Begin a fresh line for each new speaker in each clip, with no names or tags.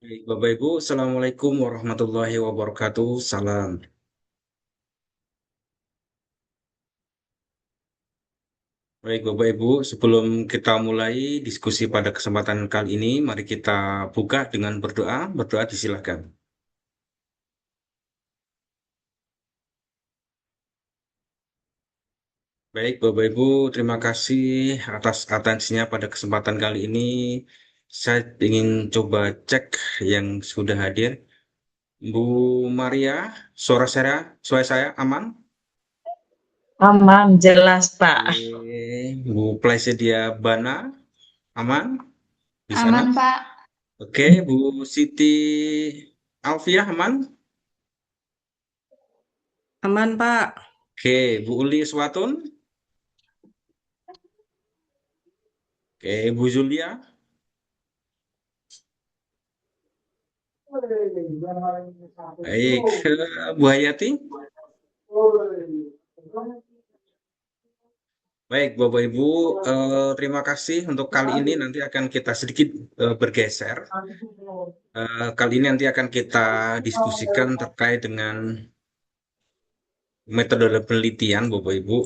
Baik, Bapak Ibu, Assalamualaikum warahmatullahi wabarakatuh. Salam. Baik, Bapak Ibu, sebelum kita mulai diskusi pada kesempatan kali ini, mari kita buka dengan berdoa. Berdoa disilakan. Baik, Bapak Ibu, terima kasih atas atensinya pada kesempatan kali ini. Saya ingin coba cek yang sudah hadir. Bu Maria, suara saya aman?
Aman, jelas, Pak.
Bu Plaisedia Bana, aman di sana?
Aman, Pak.
Oke, Bu Siti Alfiah aman?
Aman, Pak.
Oke, Bu Uli Swatun? Oke, Bu Julia? Baik, Bu Hayati? Baik, Bapak Ibu, terima kasih untuk kali ini nanti akan kita sedikit bergeser. Kali ini nanti akan kita diskusikan terkait dengan metode penelitian, Bapak Ibu.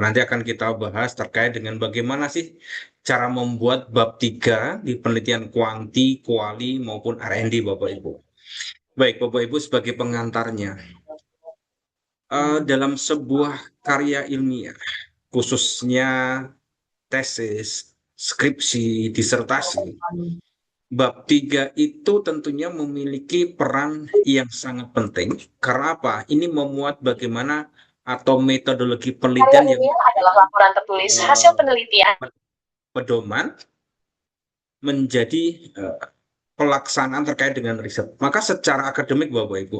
Nanti akan kita bahas terkait dengan bagaimana sih cara membuat bab 3 di penelitian kuanti, kuali, maupun R&D, Bapak Ibu. Baik, Bapak Ibu, sebagai pengantarnya, dalam sebuah karya ilmiah, khususnya tesis, skripsi, disertasi, bab 3 itu tentunya memiliki peran yang sangat penting. Karena apa? Ini memuat bagaimana atau metodologi
Karya
penelitian yang
ilmiah adalah laporan tertulis hasil
eh,
penelitian.
pedoman menjadi pelaksanaan terkait dengan riset. Maka secara akademik, Bapak Ibu,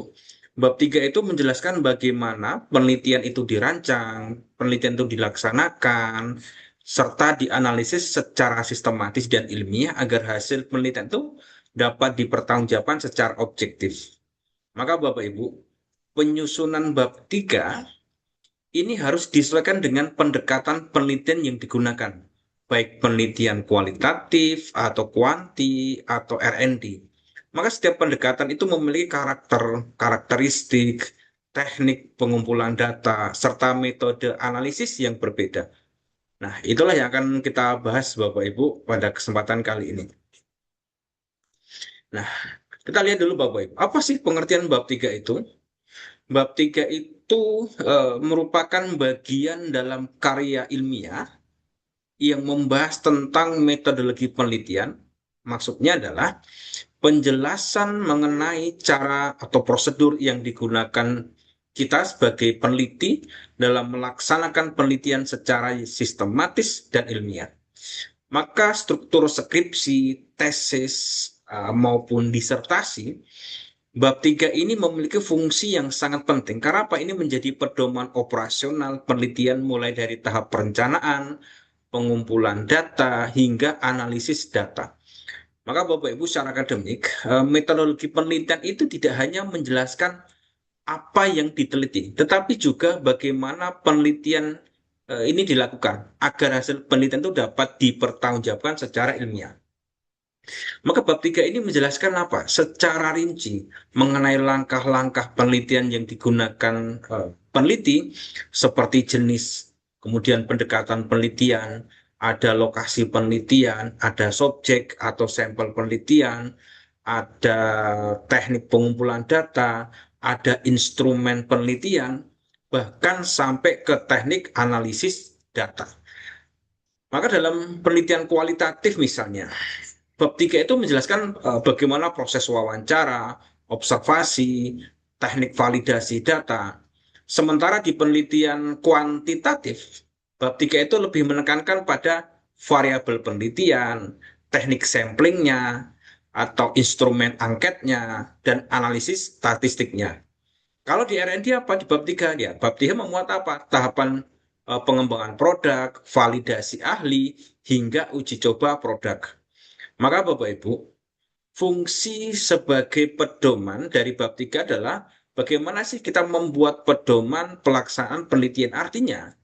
bab 3 itu menjelaskan bagaimana penelitian itu dirancang, penelitian itu dilaksanakan, serta dianalisis secara sistematis dan ilmiah agar hasil penelitian itu dapat dipertanggungjawabkan secara objektif. Maka Bapak Ibu, penyusunan bab 3 ini harus disesuaikan dengan pendekatan penelitian yang digunakan, baik penelitian kualitatif atau kuanti atau R&D. Maka setiap pendekatan itu memiliki karakteristik, teknik pengumpulan data, serta metode analisis yang berbeda. Nah, itulah yang akan kita bahas Bapak Ibu pada kesempatan kali ini. Nah, kita lihat dulu Bapak Ibu, apa sih pengertian bab 3 itu? Bab 3 itu merupakan bagian dalam karya ilmiah yang membahas tentang metodologi penelitian. Maksudnya adalah penjelasan mengenai cara atau prosedur yang digunakan kita sebagai peneliti dalam melaksanakan penelitian secara sistematis dan ilmiah. Maka struktur skripsi, tesis, maupun disertasi, bab 3 ini memiliki fungsi yang sangat penting. Karena apa? Ini menjadi pedoman operasional penelitian mulai dari tahap perencanaan, pengumpulan data, hingga analisis data. Maka Bapak Ibu secara akademik, metodologi penelitian itu tidak hanya menjelaskan apa yang diteliti, tetapi juga bagaimana penelitian ini dilakukan agar hasil penelitian itu dapat dipertanggungjawabkan secara ilmiah. Maka bab 3 ini menjelaskan apa? Secara rinci mengenai langkah-langkah penelitian yang digunakan peneliti seperti jenis, kemudian pendekatan penelitian, ada lokasi penelitian, ada subjek atau sampel penelitian, ada teknik pengumpulan data, ada instrumen penelitian, bahkan sampai ke teknik analisis data. Maka dalam penelitian kualitatif misalnya, bab 3 itu menjelaskan bagaimana proses wawancara, observasi, teknik validasi data. Sementara di penelitian kuantitatif, bab 3 itu lebih menekankan pada variabel penelitian, teknik samplingnya, atau instrumen angketnya, dan analisis statistiknya. Kalau di R&D apa di bab 3 ya? Bab 3 memuat apa? Tahapan pengembangan produk, validasi ahli, hingga uji coba produk. Maka Bapak Ibu, fungsi sebagai pedoman dari bab 3 adalah bagaimana sih kita membuat pedoman pelaksanaan penelitian. Artinya,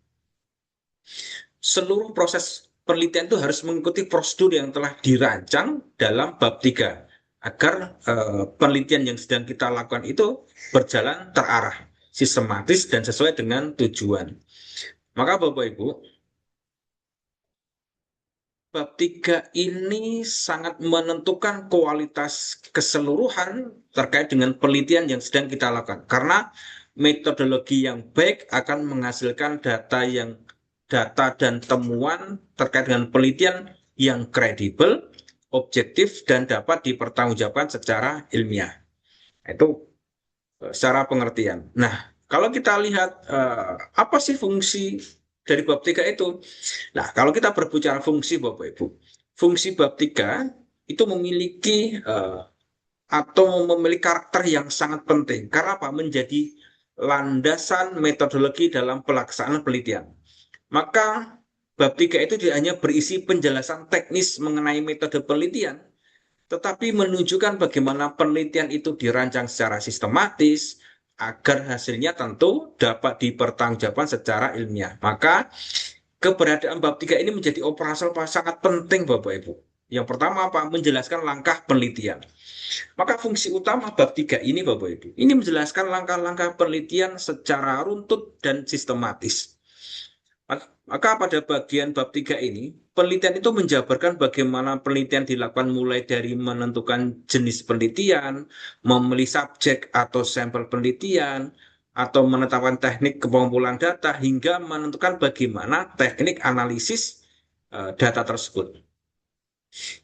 seluruh proses penelitian itu harus mengikuti prosedur yang telah dirancang dalam bab 3 agar penelitian yang sedang kita lakukan itu berjalan terarah, sistematis, dan sesuai dengan tujuan. Maka Bapak Ibu, bab 3 ini sangat menentukan kualitas keseluruhan terkait dengan penelitian yang sedang kita lakukan. Karena metodologi yang baik akan menghasilkan data dan temuan terkait dengan penelitian yang kredibel, objektif, dan dapat dipertanggungjawabkan secara ilmiah. Itu secara pengertian. Nah, kalau kita lihat apa sih fungsi dari bab 3 itu? Nah, kalau kita berbicara fungsi Bapak Ibu, fungsi bab 3 itu memiliki atau memiliki karakter yang sangat penting. Karena apa? Menjadi landasan metodologi dalam pelaksanaan penelitian. Maka bab 3 itu tidak hanya berisi penjelasan teknis mengenai metode penelitian, tetapi menunjukkan bagaimana penelitian itu dirancang secara sistematis agar hasilnya tentu dapat dipertanggungjawabkan secara ilmiah. Maka keberadaan bab 3 ini menjadi operasional sangat penting Bapak Ibu. Yang pertama apa? Menjelaskan langkah penelitian. Maka fungsi utama bab 3 ini Bapak Ibu, ini menjelaskan langkah-langkah penelitian secara runtut dan sistematis. Maka pada bagian bab 3 ini, penelitian itu menjabarkan bagaimana penelitian dilakukan mulai dari menentukan jenis penelitian, memilih subjek atau sampel penelitian, atau menetapkan teknik pengumpulan data, hingga menentukan bagaimana teknik analisis data tersebut.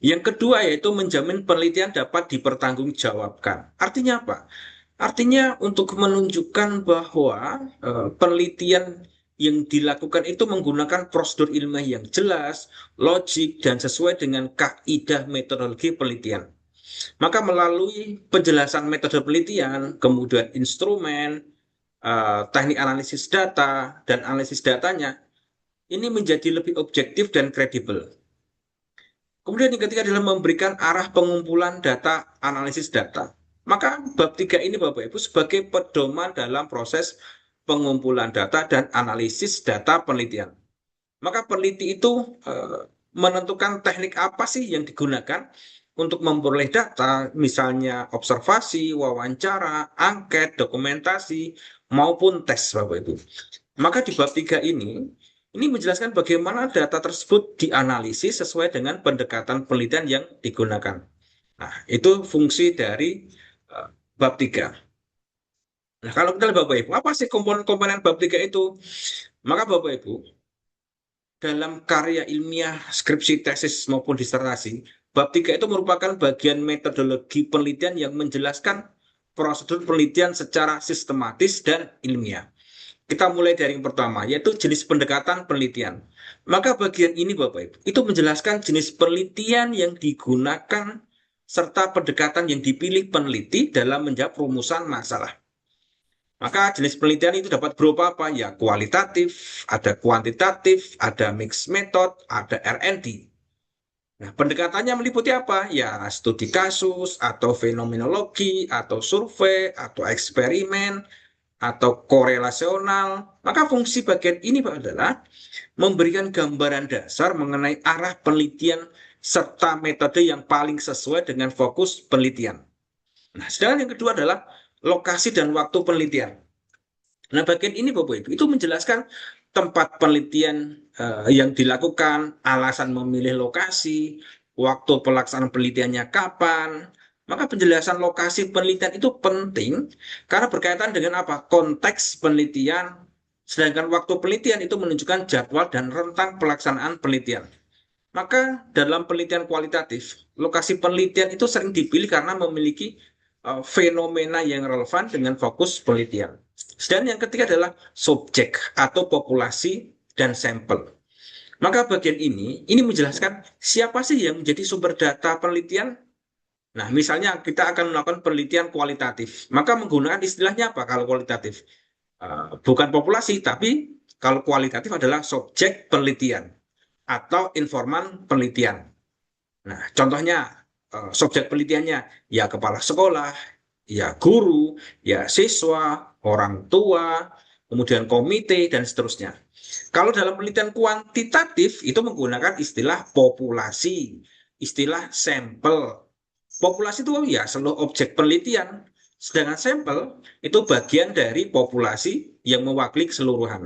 Yang kedua yaitu menjamin penelitian dapat dipertanggungjawabkan. Artinya apa? Artinya untuk menunjukkan bahwa penelitian yang dilakukan itu menggunakan prosedur ilmiah yang jelas, logik, dan sesuai dengan kaidah metodologi penelitian. Maka melalui penjelasan metode penelitian, kemudian instrumen, teknik analisis data, dan analisis datanya, ini menjadi lebih objektif dan kredibel. Kemudian yang ketiga adalah memberikan arah pengumpulan data, analisis data. Maka bab 3 ini Bapak Ibu sebagai pedoman dalam proses pengumpulan data dan analisis data penelitian. Maka peneliti itu menentukan teknik apa sih yang digunakan untuk memperoleh data, misalnya observasi, wawancara, angket, dokumentasi, maupun tes Bapak Ibu. Maka di bab 3 ini menjelaskan bagaimana data tersebut dianalisis sesuai dengan pendekatan penelitian yang digunakan. Nah, itu fungsi dari bab 3. Nah, kalau kita lihat Bapak Ibu, apa sih komponen-komponen bab 3 itu? Maka Bapak Ibu, dalam karya ilmiah, skripsi, tesis, maupun disertasi, bab 3 itu merupakan bagian metodologi penelitian yang menjelaskan prosedur penelitian secara sistematis dan ilmiah. Kita mulai dari yang pertama, yaitu jenis pendekatan penelitian. Maka bagian ini Bapak Ibu, itu menjelaskan jenis penelitian yang digunakan serta pendekatan yang dipilih peneliti dalam menjawab rumusan masalah. Maka jenis penelitian itu dapat berupa apa? Ya, kualitatif, ada kuantitatif, ada mixed method, ada R&D. Nah, pendekatannya meliputi apa? Ya, studi kasus, atau fenomenologi, atau survei, atau eksperimen, atau korelasional. Maka fungsi bagian ini Pak adalah memberikan gambaran dasar mengenai arah penelitian serta metode yang paling sesuai dengan fokus penelitian. Nah, sedangkan yang kedua adalah lokasi dan waktu penelitian. Nah, bagian ini Bapak Ibu itu menjelaskan tempat penelitian yang dilakukan, alasan memilih lokasi, waktu pelaksanaan penelitiannya kapan. Maka penjelasan lokasi penelitian itu penting karena berkaitan dengan apa? Konteks penelitian, sedangkan waktu penelitian itu menunjukkan jadwal dan rentang pelaksanaan penelitian. Maka dalam penelitian kualitatif, lokasi penelitian itu sering dipilih karena memiliki fenomena yang relevan dengan fokus penelitian. Dan yang ketiga adalah subjek atau populasi dan sampel. Maka bagian ini menjelaskan siapa sih yang menjadi sumber data penelitian. Nah, misalnya kita akan melakukan penelitian kualitatif, maka menggunakan istilahnya apa kalau kualitatif? Bukan populasi, tapi kalau kualitatif adalah subjek penelitian atau informan penelitian. Nah, contohnya subjek penelitiannya ya kepala sekolah, ya guru, ya siswa, orang tua, kemudian komite, dan seterusnya. Kalau dalam penelitian kuantitatif itu menggunakan istilah populasi, istilah sampel. Populasi itu ya seluruh objek penelitian, sedangkan sampel itu bagian dari populasi yang mewakili keseluruhan.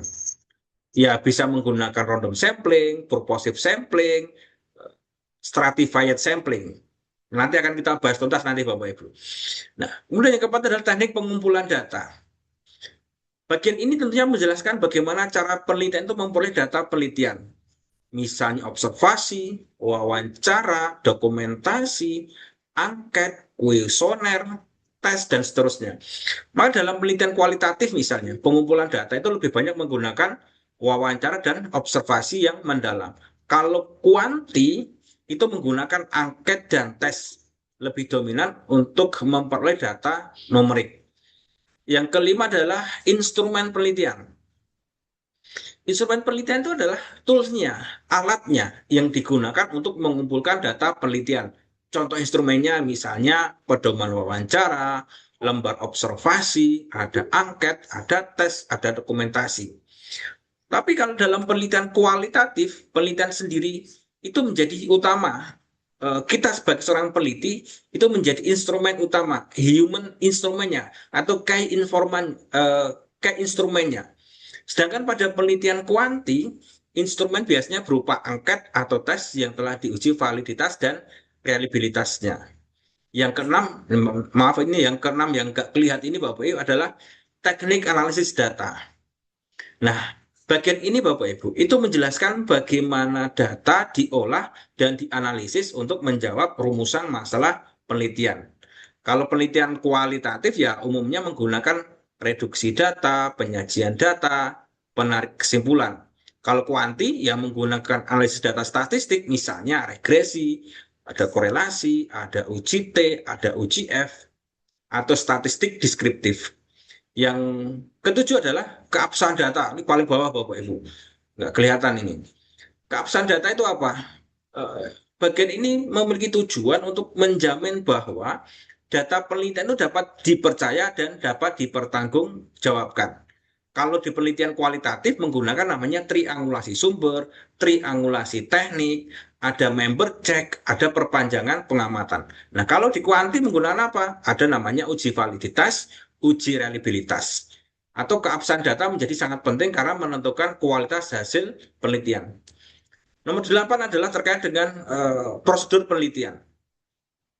Ya bisa menggunakan random sampling, purposive sampling, stratified sampling. Nanti akan kita bahas tuntas nanti Bapak Ibu. Nah, kemudian yang keempat adalah teknik pengumpulan data. Bagian ini tentunya menjelaskan bagaimana cara penelitian itu memperoleh data penelitian. Misalnya observasi, wawancara, dokumentasi, angket, kuesioner, tes, dan seterusnya. Maka dalam penelitian kualitatif misalnya, pengumpulan data itu lebih banyak menggunakan wawancara dan observasi yang mendalam. Kalau kuanti itu menggunakan angket dan tes, lebih dominan untuk memperoleh data numerik. Yang kelima adalah instrumen penelitian. Instrumen penelitian itu adalah toolsnya, alatnya yang digunakan untuk mengumpulkan data penelitian. Contoh instrumennya misalnya pedoman wawancara, lembar observasi, ada angket, ada tes, ada dokumentasi. Tapi kalau dalam penelitian kualitatif, penelitian sendiri itu menjadi utama. Kita sebagai seorang peneliti itu menjadi instrumen utama, human instrumennya atau key instrumennya. Sedangkan pada penelitian kuanti, instrumen biasanya berupa angket atau tes yang telah diuji validitas dan reliabilitasnya. Yang keenam, maaf ini yang keenam yang gak kelihatan ini Bapak Ibu adalah teknik analisis data. Nah, bagian ini Bapak Ibu itu menjelaskan bagaimana data diolah dan dianalisis untuk menjawab rumusan masalah penelitian. Kalau penelitian kualitatif ya umumnya menggunakan reduksi data, penyajian data, penarik kesimpulan. Kalau kuanti ya menggunakan analisis data statistik, misalnya regresi, ada korelasi, ada uji T, ada uji F, atau statistik deskriptif. Yang ketujuh adalah keabsahan data. Ini paling bawah Bapak Ibu. Nggak kelihatan ini. Keabsahan data itu apa? Bagian ini memiliki tujuan untuk menjamin bahwa data penelitian itu dapat dipercaya dan dapat dipertanggungjawabkan. Kalau di penelitian kualitatif menggunakan namanya triangulasi sumber, triangulasi teknik, ada member check, ada perpanjangan pengamatan. Nah, kalau di kuanti menggunakan apa? Ada namanya uji validitas, uji reliabilitas. Atau keabsahan data menjadi sangat penting karena menentukan kualitas hasil penelitian. Nomor 8 adalah terkait dengan prosedur penelitian.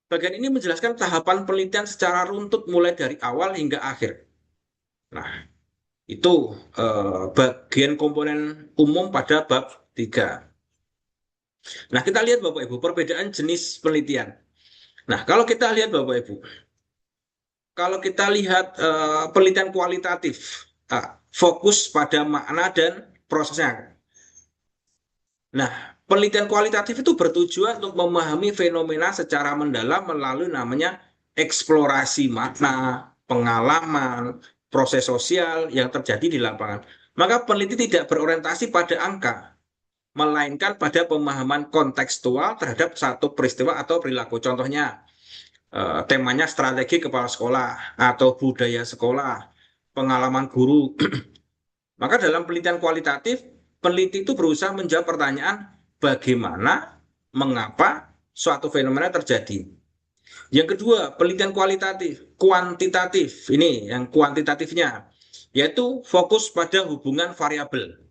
Bagian ini menjelaskan tahapan penelitian secara runtut mulai dari awal hingga akhir. Nah, itu bagian komponen umum pada bab 3. Nah, kita lihat Bapak Ibu, perbedaan jenis penelitian. Nah, kalau kita lihat Bapak Ibu, kalau kita lihat penelitian kualitatif, fokus pada makna dan prosesnya. Nah, penelitian kualitatif itu bertujuan untuk memahami fenomena secara mendalam melalui namanya eksplorasi makna, pengalaman, proses sosial yang terjadi di lapangan. Maka peneliti tidak berorientasi pada angka, melainkan pada pemahaman kontekstual terhadap satu peristiwa atau perilaku. Contohnya, temanya strategi kepala sekolah atau budaya sekolah, pengalaman guru. Maka dalam penelitian kualitatif, peneliti itu berusaha menjawab pertanyaan bagaimana, mengapa suatu fenomena terjadi. Yang kedua, penelitian kuantitatif. Ini yang kuantitatifnya, yaitu fokus pada hubungan variabel.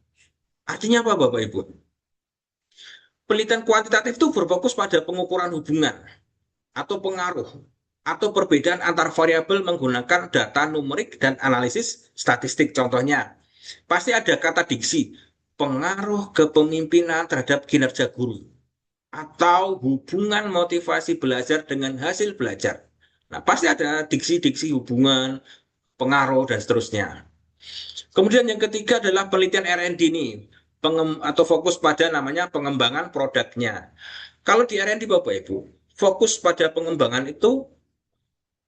Artinya apa Bapak Ibu? Penelitian kuantitatif itu berfokus pada pengukuran hubungan atau pengaruh atau perbedaan antar variabel menggunakan data numerik dan analisis statistik. Contohnya, pasti ada kata diksi, pengaruh kepemimpinan terhadap kinerja guru, atau hubungan motivasi belajar dengan hasil belajar. Nah, pasti ada diksi-diksi hubungan, pengaruh, dan seterusnya. Kemudian yang ketiga adalah penelitian R&D ini, atau fokus pada namanya pengembangan produknya. Kalau di R&D Bapak Ibu, fokus pada pengembangan itu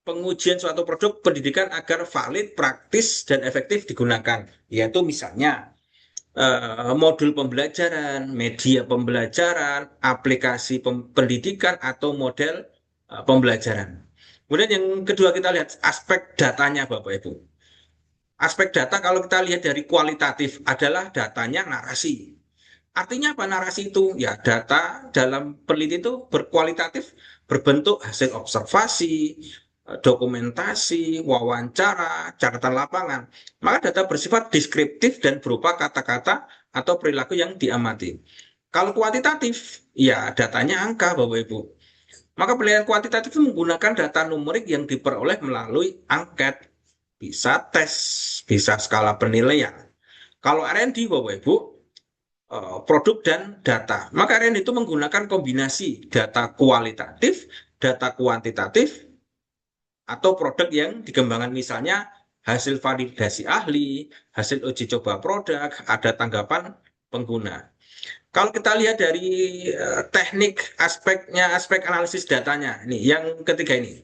pengujian suatu produk pendidikan agar valid, praktis, dan efektif digunakan. Yaitu misalnya modul pembelajaran, media pembelajaran, aplikasi pendidikan, atau model pembelajaran. Kemudian yang kedua kita lihat aspek datanya Bapak Ibu. Aspek data kalau kita lihat dari kualitatif adalah datanya narasi. Artinya apa narasi itu? Ya data dalam penelitian itu berkualitatif berbentuk hasil observasi, dokumentasi, wawancara, catatan lapangan. Maka data bersifat deskriptif dan berupa kata-kata atau perilaku yang diamati. Kalau kuantitatif, ya datanya angka, Bapak Ibu. Maka penilaian kuantitatif itu menggunakan data numerik yang diperoleh melalui angket, bisa tes, bisa skala penilaian. Kalau R&D, Bapak Ibu, produk dan data. Maka R&D itu menggunakan kombinasi data kualitatif, data kuantitatif, atau produk yang dikembangkan, misalnya hasil validasi ahli, hasil uji coba produk, ada tanggapan pengguna. Kalau kita lihat dari teknik aspek analisis datanya, ini yang ketiga ini.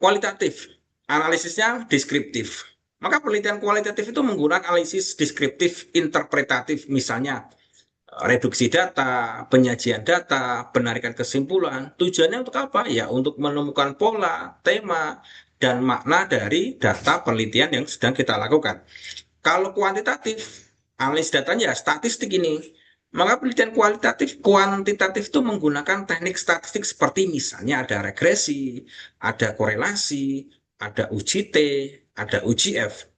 Kualitatif, analisisnya deskriptif. Maka penelitian kualitatif itu menggunakan analisis deskriptif interpretatif, misalnya reduksi data, penyajian data, penarikan kesimpulan. Tujuannya untuk apa? Ya, untuk menemukan pola, tema, dan makna dari data penelitian yang sedang kita lakukan. Kalau kuantitatif, analis datanya ya statistik ini. Maka penelitian kuantitatif itu menggunakan teknik statistik seperti misalnya ada regresi, ada korelasi, ada uji T, ada uji F,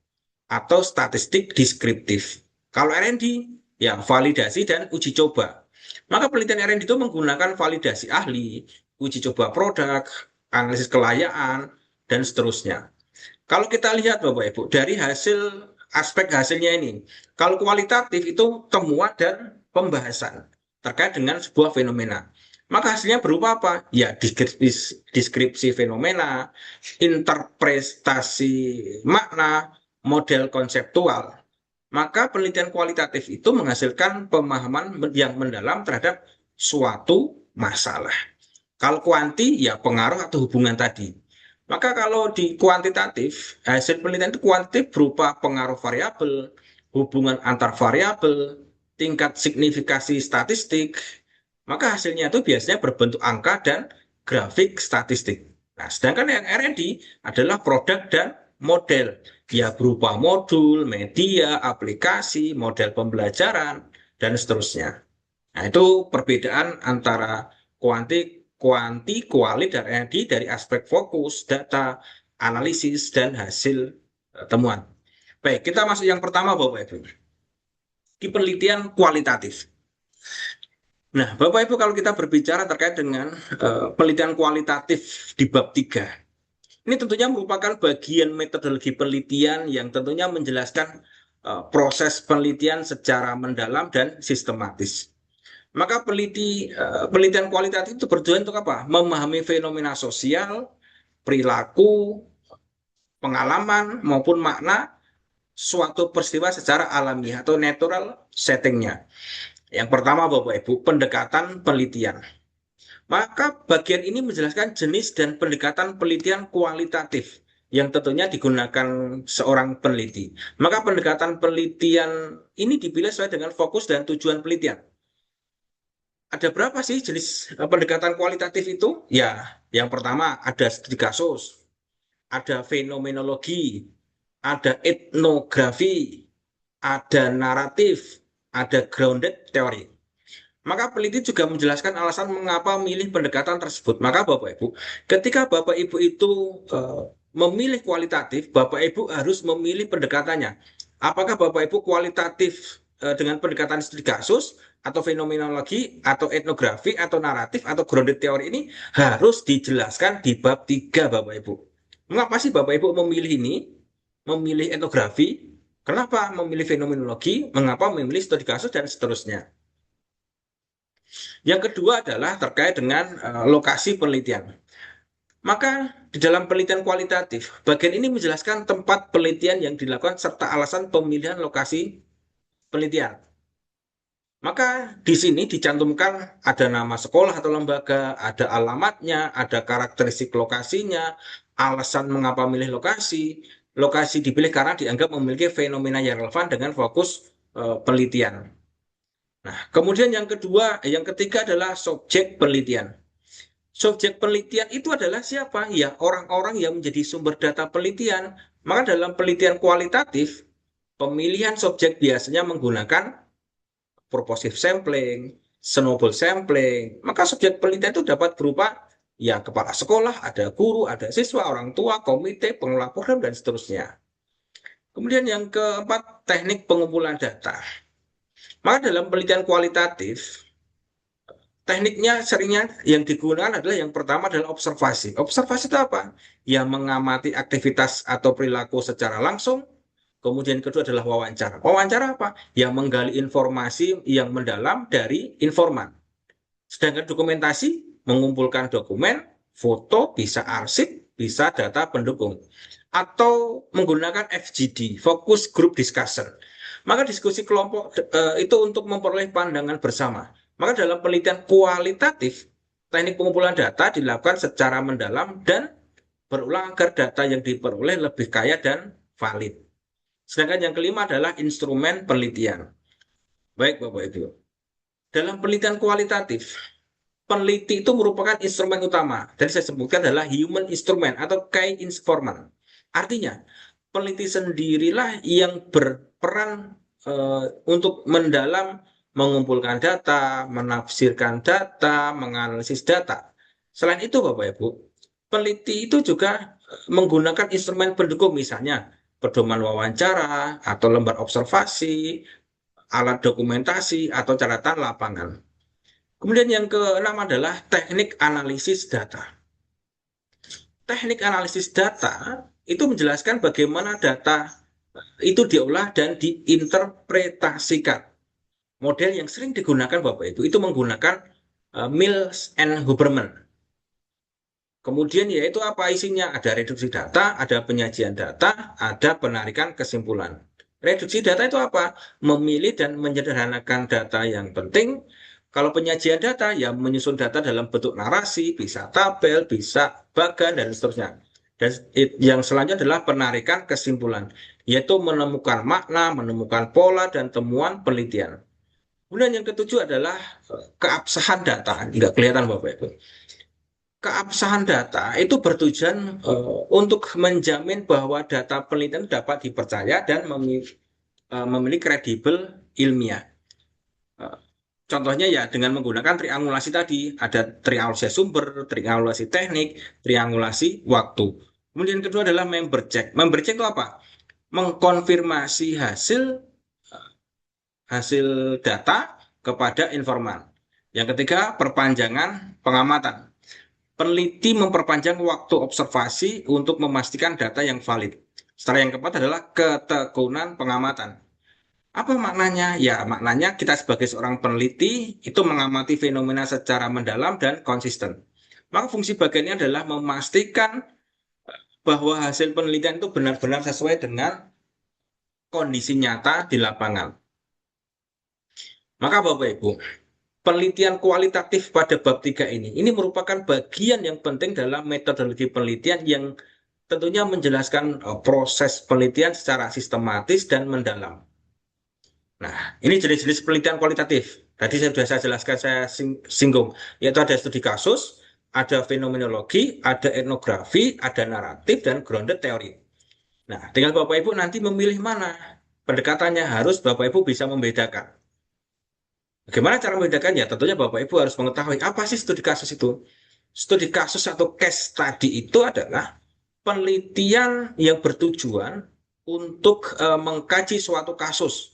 atau statistik deskriptif. Kalau R&D, ya validasi dan uji coba. Maka penelitian R&D itu menggunakan validasi ahli, uji coba produk, analisis kelayaan, dan seterusnya. Kalau kita lihat Bapak Ibu, dari aspek hasilnya ini, kalau kualitatif itu temuan dan pembahasan terkait dengan sebuah fenomena. Maka hasilnya berupa apa? Ya, deskripsi fenomena, interpretasi makna, model konseptual. Maka penelitian kualitatif itu menghasilkan pemahaman yang mendalam terhadap suatu masalah. Kalau kuanti, ya pengaruh atau hubungan tadi. Maka kalau di kuantitatif, hasil penelitian itu kuantitatif berupa pengaruh variabel, hubungan antar variabel, tingkat signifikasi statistik. Maka hasilnya itu biasanya berbentuk angka dan grafik statistik. Nah, sedangkan yang R&D adalah produk dan model. Ya berupa modul, media, aplikasi, model pembelajaran, dan seterusnya. Nah, itu perbedaan antara kuali, dan R&D dari aspek fokus, data, analisis, dan hasil temuan. Baik, kita masuk yang pertama, Bapak Ibu. Di penelitian kualitatif. Nah, Bapak Ibu, kalau kita berbicara terkait dengan penelitian kualitatif di bab 3, ini tentunya merupakan bagian metodologi penelitian yang tentunya menjelaskan proses penelitian secara mendalam dan sistematis. Maka penelitian kualitatif itu bertujuan untuk apa? Memahami fenomena sosial, perilaku, pengalaman, maupun makna suatu peristiwa secara alamiah atau natural settingnya. Yang pertama, Bapak Ibu, pendekatan penelitian. Maka bagian ini menjelaskan jenis dan pendekatan penelitian kualitatif yang tentunya digunakan seorang peneliti. Maka pendekatan penelitian ini dipilih sesuai dengan fokus dan tujuan penelitian. Ada berapa sih jenis pendekatan kualitatif itu? Ya, yang pertama ada studi kasus, ada fenomenologi, ada etnografi, ada naratif, ada grounded teori. Maka peneliti juga menjelaskan alasan mengapa memilih pendekatan tersebut. Maka Bapak Ibu, ketika Bapak Ibu itu memilih kualitatif, Bapak Ibu harus memilih pendekatannya. Apakah Bapak Ibu kualitatif dengan pendekatan studi kasus, atau fenomenologi, atau etnografi, atau naratif, atau grounded teori, ini harus dijelaskan di bab 3, Bapak Ibu. Mengapa sih Bapak Ibu memilih ini? Memilih etnografi? Kenapa memilih fenomenologi? Mengapa memilih studi kasus, dan seterusnya. Yang kedua adalah terkait dengan lokasi penelitian. Maka di dalam penelitian kualitatif, bagian ini menjelaskan tempat penelitian yang dilakukan serta alasan pemilihan lokasi penelitian. Maka di sini dicantumkan ada nama sekolah atau lembaga, ada alamatnya, ada karakteristik lokasinya, alasan mengapa memilih lokasi. Lokasi dipilih karena dianggap memiliki fenomena yang relevan dengan fokus penelitian. Nah, kemudian yang ketiga adalah subjek penelitian. Subjek penelitian itu adalah siapa? Ya, orang-orang yang menjadi sumber data penelitian. Maka dalam penelitian kualitatif, pemilihan subjek biasanya menggunakan purposive sampling, snowball sampling, maka subjek penelitian itu dapat berupa ya kepala sekolah, ada guru, ada siswa, orang tua, komite, pengelola program, dan seterusnya. Kemudian yang keempat, teknik pengumpulan data. Maka dalam penelitian kualitatif, tekniknya seringnya yang digunakan adalah yang pertama adalah observasi. Observasi itu apa? Ya mengamati aktivitas atau perilaku secara langsung. Kemudian kedua adalah wawancara. Wawancara apa? Ya menggali informasi yang mendalam dari informan. Sedangkan dokumentasi mengumpulkan dokumen, foto, bisa arsip, bisa data pendukung. Atau menggunakan FGD, Focus Group Discussion. Maka diskusi kelompok itu untuk memperoleh pandangan bersama. Maka dalam penelitian kualitatif, teknik pengumpulan data dilakukan secara mendalam dan berulang agar data yang diperoleh lebih kaya dan valid. Sedangkan yang kelima adalah instrumen penelitian. Baik, Bapak Ibu. Dalam penelitian kualitatif, peneliti itu merupakan instrumen utama. Tadi saya sebutkan adalah human instrument atau key informant. Artinya, peneliti sendirilah yang berperan untuk mendalam mengumpulkan data, menafsirkan data, menganalisis data. Selain itu, Bapak Ibu, peneliti itu juga menggunakan instrumen pendukung, misalnya pedoman wawancara atau lembar observasi, alat dokumentasi, atau catatan lapangan. Kemudian yang keenam adalah teknik analisis data. Teknik analisis data itu menjelaskan bagaimana data itu diolah dan diinterpretasikan. Model yang sering digunakan Bapak Ibu itu menggunakan Mills and Huberman. Kemudian yaitu apa isinya? Ada reduksi data, ada penyajian data, ada penarikan kesimpulan. Reduksi data itu apa? Memilih dan menyederhanakan data yang penting. Kalau penyajian data, ya menyusun data dalam bentuk narasi, bisa tabel, bisa bagan, dan seterusnya. Dan yang selanjutnya adalah penarikan kesimpulan, yaitu menemukan makna, menemukan pola, dan temuan penelitian. Kemudian yang ketujuh adalah keabsahan data. Nggak kelihatan Bapak Ibu. Keabsahan data itu bertujuan untuk menjamin bahwa data penelitian dapat dipercaya dan memiliki kredibel ilmiah. Contohnya ya dengan menggunakan triangulasi tadi, ada triangulasi sumber, triangulasi teknik, triangulasi waktu. Kemudian kedua adalah member check. Member check itu apa? Mengkonfirmasi hasil data kepada informan. Yang ketiga, perpanjangan pengamatan. Peneliti memperpanjang waktu observasi untuk memastikan data yang valid. Setelah yang keempat adalah ketekunan pengamatan. Apa maknanya? Ya, maknanya kita sebagai seorang peneliti itu mengamati fenomena secara mendalam dan konsisten. Maka fungsi bagiannya adalah memastikan bahwa hasil penelitian itu benar-benar sesuai dengan kondisi nyata di lapangan. Maka Bapak Ibu, penelitian kualitatif pada bab 3 ini merupakan bagian yang penting dalam metodologi penelitian yang tentunya menjelaskan proses penelitian secara sistematis dan mendalam. Nah, ini jenis-jenis penelitian kualitatif. Tadi sudah saya jelaskan, saya singgung, yaitu ada studi kasus, ada fenomenologi, ada etnografi, ada naratif, dan grounded teori. Nah, tinggal Bapak Ibu nanti memilih mana. Pendekatannya harus Bapak Ibu bisa membedakan. Bagaimana cara membedakannya? Tentunya Bapak Ibu harus mengetahui apa sih studi kasus itu. Studi kasus atau case study itu adalah penelitian yang bertujuan untuk mengkaji suatu kasus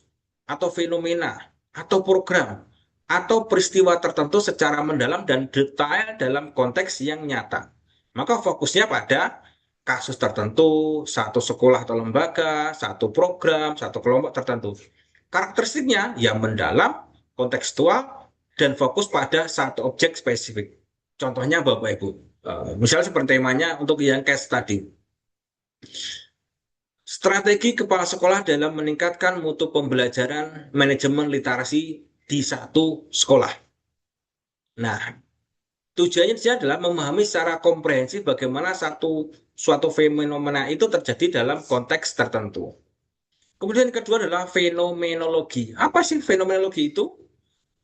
atau fenomena atau program atau peristiwa tertentu secara mendalam dan detail dalam konteks yang nyata. Maka fokusnya pada kasus tertentu, satu sekolah atau lembaga, satu program, satu kelompok tertentu. Karakteristiknya yang mendalam, kontekstual, dan fokus pada satu objek spesifik. Contohnya Bapak Ibu, misalnya seperti temanya untuk yang case tadi. Strategi kepala sekolah dalam meningkatkan mutu pembelajaran manajemen literasi di satu sekolah. Nah, tujuannya adalah memahami secara komprehensif bagaimana suatu fenomena itu terjadi dalam konteks tertentu. Kemudian kedua adalah fenomenologi. Apa sih fenomenologi itu?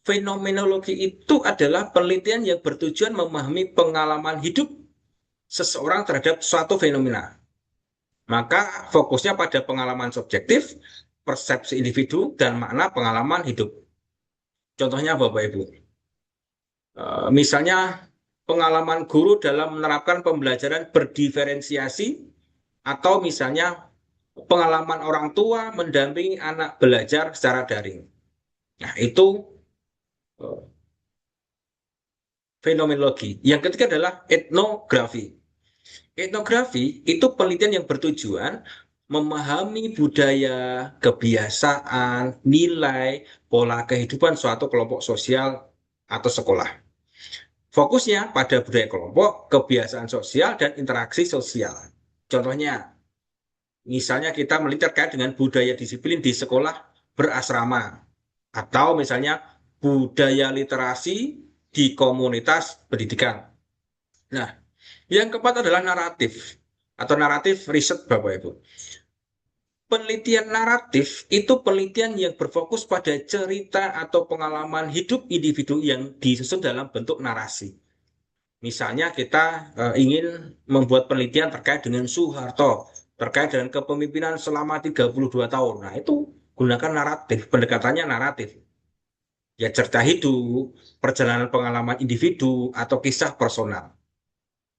Fenomenologi itu adalah penelitian yang bertujuan memahami pengalaman hidup seseorang terhadap suatu fenomena. Maka fokusnya pada pengalaman subjektif, persepsi individu, dan makna pengalaman hidup. Contohnya Bapak Ibu, Misalnya pengalaman guru dalam menerapkan pembelajaran berdiferensiasi, atau misalnya pengalaman orang tua mendampingi anak belajar secara daring. Nah, itu eh, fenomenologi. Yang ketiga adalah etnografi. Etnografi itu penelitian yang bertujuan memahami budaya, kebiasaan, nilai, pola kehidupan suatu kelompok sosial atau sekolah. Fokusnya pada budaya kelompok, kebiasaan sosial, dan interaksi sosial. Contohnya, misalnya kita meneliti terkait dengan budaya disiplin di sekolah berasrama, atau misalnya budaya literasi di komunitas pendidikan. Nah, yang keempat adalah naratif atau naratif riset, Bapak Ibu. Penelitian naratif itu penelitian yang berfokus pada cerita atau pengalaman hidup individu yang disusun dalam bentuk narasi. Misalnya kita ingin membuat penelitian terkait dengan Soeharto, terkait dengan kepemimpinan selama 32 tahun. Nah, itu gunakan naratif, pendekatannya naratif. Ya cerita hidup, perjalanan pengalaman individu, atau kisah personal.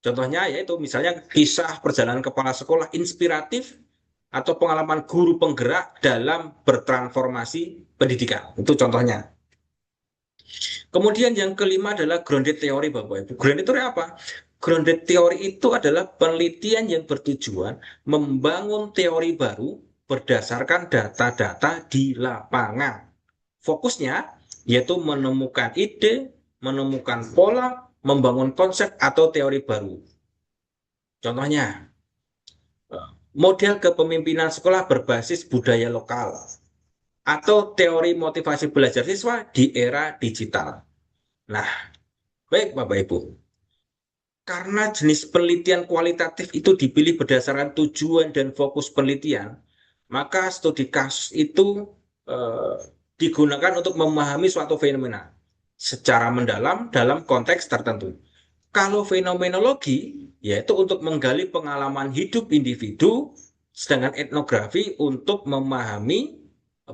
Contohnya yaitu misalnya kisah perjalanan kepala sekolah inspiratif atau pengalaman guru penggerak dalam bertransformasi pendidikan. Itu contohnya. Kemudian yang kelima adalah grounded theory, Bapak Ibu. Grounded theory apa? Grounded theory itu adalah penelitian yang bertujuan membangun teori baru berdasarkan data-data di lapangan. Fokusnya yaitu menemukan ide, menemukan pola, membangun konsep atau teori baru. Contohnya, model kepemimpinan sekolah berbasis budaya lokal atau teori motivasi belajar siswa di era digital. Nah, baik Bapak Ibu, karena jenis penelitian kualitatif itu dipilih berdasarkan tujuan dan fokus penelitian, maka studi kasus itu eh, digunakan untuk memahami suatu fenomena secara mendalam dalam konteks tertentu. Kalau fenomenologi, yaitu untuk menggali pengalaman hidup individu, sedangkan etnografi untuk memahami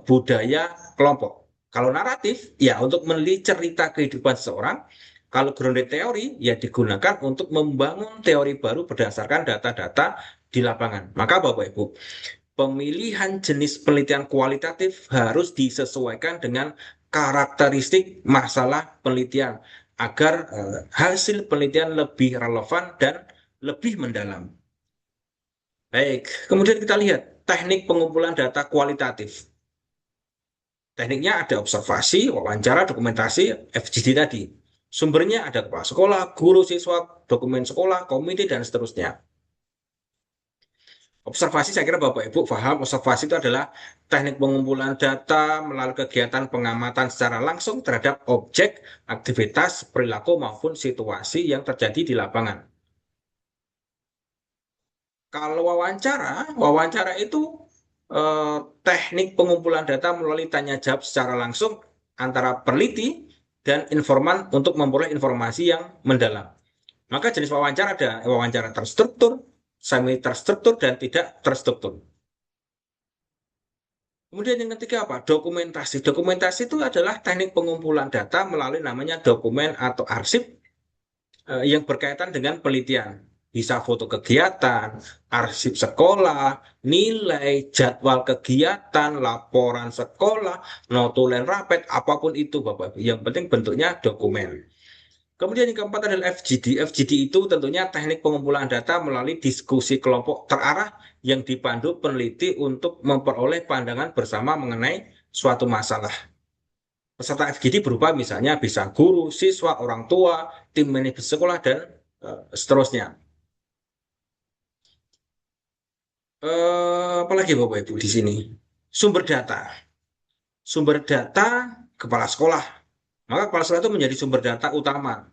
budaya kelompok. Kalau naratif, ya untuk meneliti cerita kehidupan seseorang. Kalau grounded teori, ya digunakan untuk membangun teori baru berdasarkan data-data di lapangan. Maka Bapak Ibu, pemilihan jenis penelitian kualitatif harus disesuaikan dengan karakteristik masalah penelitian agar hasil penelitian lebih relevan dan lebih mendalam. Baik, kemudian kita lihat teknik pengumpulan data kualitatif. Tekniknya ada observasi, wawancara, dokumentasi, FGD tadi. Sumbernya ada kepala sekolah, guru, siswa, dokumen sekolah, komite, dan seterusnya. Observasi, saya kira Bapak Ibu paham, observasi itu adalah teknik pengumpulan data melalui kegiatan pengamatan secara langsung terhadap objek, aktivitas, perilaku, maupun situasi yang terjadi di lapangan. Kalau wawancara itu eh, teknik pengumpulan data melalui tanya jawab secara langsung antara peneliti dan informan untuk memperoleh informasi yang mendalam. Maka jenis wawancara ada wawancara terstruktur, semi terstruktur, dan tidak terstruktur. Kemudian yang ketiga apa? Dokumentasi. Dokumentasi itu adalah teknik pengumpulan data melalui namanya dokumen atau arsip yang berkaitan dengan penelitian. Bisa foto kegiatan, arsip sekolah, nilai, jadwal kegiatan, laporan sekolah, notulen rapet, apapun itu Bapak Ibu. Yang penting bentuknya dokumen. Kemudian yang keempat adalah FGD. FGD itu tentunya teknik pengumpulan data melalui diskusi kelompok terarah yang dipandu peneliti untuk memperoleh pandangan bersama mengenai suatu masalah. Peserta FGD berupa misalnya bisa guru, siswa, orang tua, tim manajemen sekolah, dan seterusnya. Apalagi Bapak Ibu di sini? Sumber data. Sumber data kepala sekolah. Maka kepala sekolah itu menjadi sumber data utama.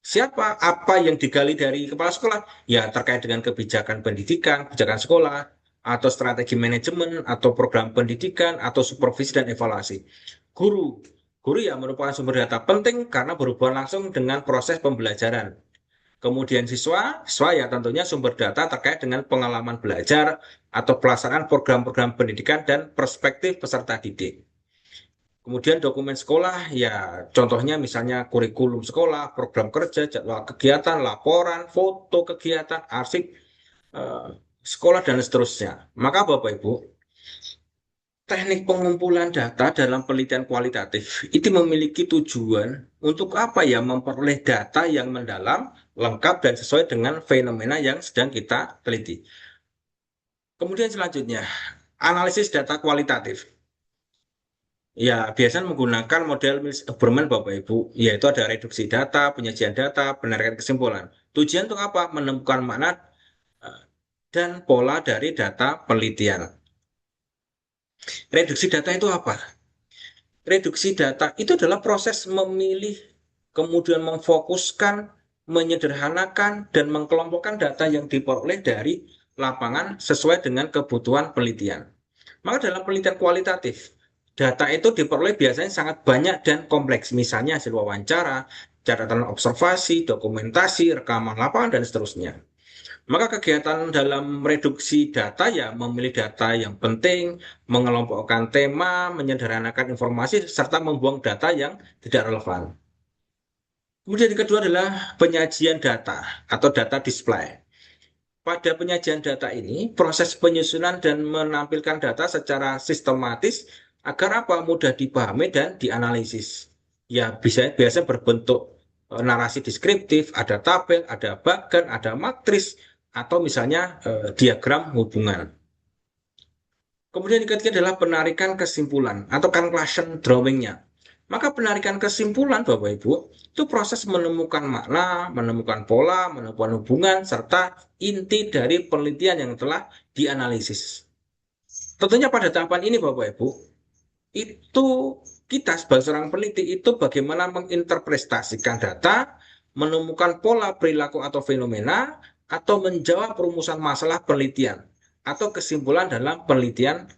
Siapa, apa yang digali dari kepala sekolah? Ya, terkait dengan kebijakan pendidikan, kebijakan sekolah, atau strategi manajemen, atau program pendidikan, atau supervisi dan evaluasi. Guru. Guru ya merupakan sumber data penting karena berhubungan langsung dengan proses pembelajaran. Kemudian siswa ya tentunya sumber data terkait dengan pengalaman belajar atau pelaksanaan program-program pendidikan dan perspektif peserta didik. Kemudian dokumen sekolah, ya contohnya misalnya kurikulum sekolah, program kerja, jadwal kegiatan, laporan, foto kegiatan, arsip eh, sekolah, dan seterusnya. Maka Bapak Ibu, teknik pengumpulan data dalam penelitian kualitatif itu memiliki tujuan untuk apa ya? Memperoleh data yang mendalam, lengkap, dan sesuai dengan fenomena yang sedang kita teliti. Kemudian selanjutnya, analisis data kualitatif. Ya, biasanya menggunakan model Mills Berman Bapak Ibu, yaitu ada reduksi data, penyajian data, penarikan kesimpulan. Tujuan untuk apa? Menemukan makna eh, dan pola dari data penelitian. Reduksi data itu apa? Reduksi data itu adalah proses memilih, kemudian memfokuskan, menyederhanakan, dan mengkelompokkan data yang diperoleh dari lapangan sesuai dengan kebutuhan penelitian. Maka dalam penelitian kualitatif, data itu diperoleh biasanya sangat banyak dan kompleks. Misalnya hasil wawancara, catatan observasi, dokumentasi, rekaman lapangan, dan seterusnya. Maka kegiatan dalam reduksi data ya memilih data yang penting, mengelompokkan tema, menyederhanakan informasi, serta membuang data yang tidak relevan. Kemudian yang kedua adalah penyajian data atau data display. Pada penyajian data ini, proses penyusunan dan menampilkan data secara sistematis agar apa? Mudah dipahami dan dianalisis. Ya, biasa berbentuk narasi deskriptif, ada tabel, ada bagan, ada matris, atau misalnya diagram hubungan. Kemudian yang ketiga adalah penarikan kesimpulan atau conclusion drawing-nya. Maka penarikan kesimpulan, Bapak Ibu, itu proses menemukan makna, menemukan pola, menemukan hubungan, serta inti dari penelitian yang telah dianalisis. Tentunya pada tahapan ini, Bapak Ibu, itu kita sebagai seorang peneliti itu bagaimana menginterpretasikan data, menemukan pola perilaku atau fenomena, atau menjawab perumusan masalah penelitian atau kesimpulan dalam penelitian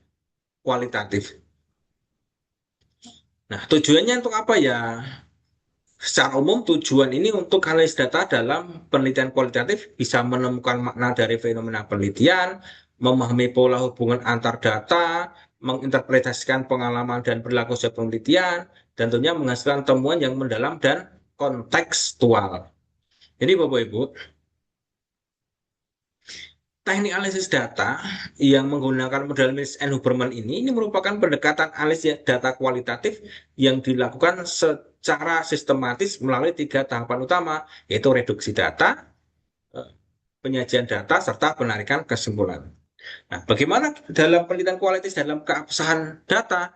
kualitatif. Nah, tujuannya untuk apa ya? Secara umum tujuan ini untuk analis data dalam penelitian kualitatif bisa menemukan makna dari fenomena penelitian, memahami pola hubungan antar data, menginterpretasikan pengalaman dan perilaku sebuah penelitian, dan tentunya menghasilkan temuan yang mendalam dan kontekstual. Jadi Bapak Ibu, teknik analisis data yang menggunakan model Mills and Huberman ini merupakan pendekatan analisis data kualitatif yang dilakukan secara sistematis melalui tiga tahapan utama, yaitu reduksi data, penyajian data, serta penarikan kesimpulan. Nah, bagaimana dalam penelitian kualitatif dalam keabsahan data?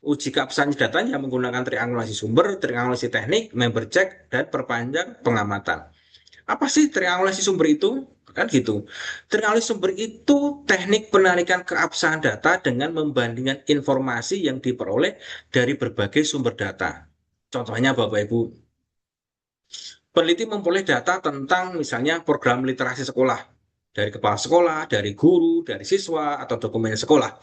Uji keabsahan datanya menggunakan triangulasi sumber, triangulasi teknik, member check, dan perpanjang pengamatan. Apa sih triangulasi sumber itu? Kan gitu. Triangulasi sumber itu teknik penarikan keabsahan data dengan membandingkan informasi yang diperoleh dari berbagai sumber data. Contohnya Bapak Ibu, peneliti memperoleh data tentang misalnya program literasi sekolah dari kepala sekolah, dari guru, dari siswa, atau dokumen sekolah.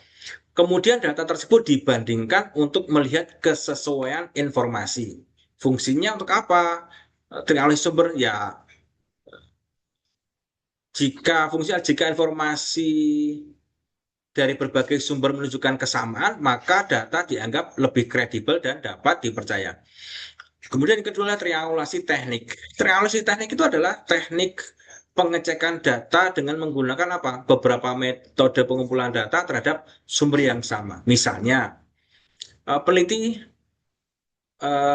Kemudian data tersebut dibandingkan untuk melihat kesesuaian informasi. Fungsinya untuk apa? Triangulasi sumber ya jika informasi dari berbagai sumber menunjukkan kesamaan, maka data dianggap lebih kredibel dan dapat dipercaya. Kemudian yang kedua adalah triangulasi teknik. Triangulasi teknik itu adalah teknik pengecekan data dengan menggunakan apa? Beberapa metode pengumpulan data terhadap sumber yang sama. Misalnya, peneliti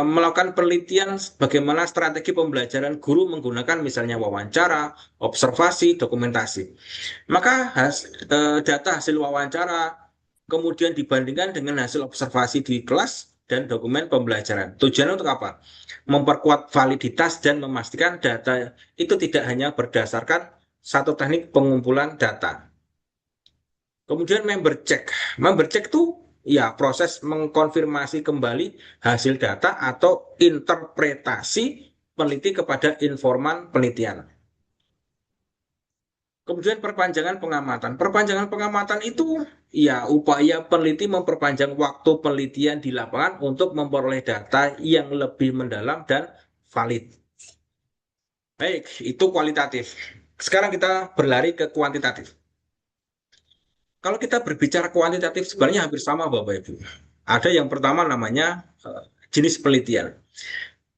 melakukan penelitian bagaimana strategi pembelajaran guru menggunakan misalnya wawancara, observasi, dokumentasi. Maka data hasil wawancara kemudian dibandingkan dengan hasil observasi di kelas dan dokumen pembelajaran. Tujuannya untuk apa? Memperkuat validitas dan memastikan data itu tidak hanya berdasarkan satu teknik pengumpulan data. Kemudian member check. Member check itu ya proses mengkonfirmasi kembali hasil data atau interpretasi peneliti kepada informan penelitian. Kemudian perpanjangan pengamatan. Perpanjangan pengamatan itu ya upaya peneliti memperpanjang waktu penelitian di lapangan untuk memperoleh data yang lebih mendalam dan valid. Baik, itu kualitatif. Sekarang kita berlari ke kuantitatif. Kalau kita berbicara kuantitatif sebenarnya hampir sama Bapak Ibu. Ada yang pertama namanya jenis penelitian.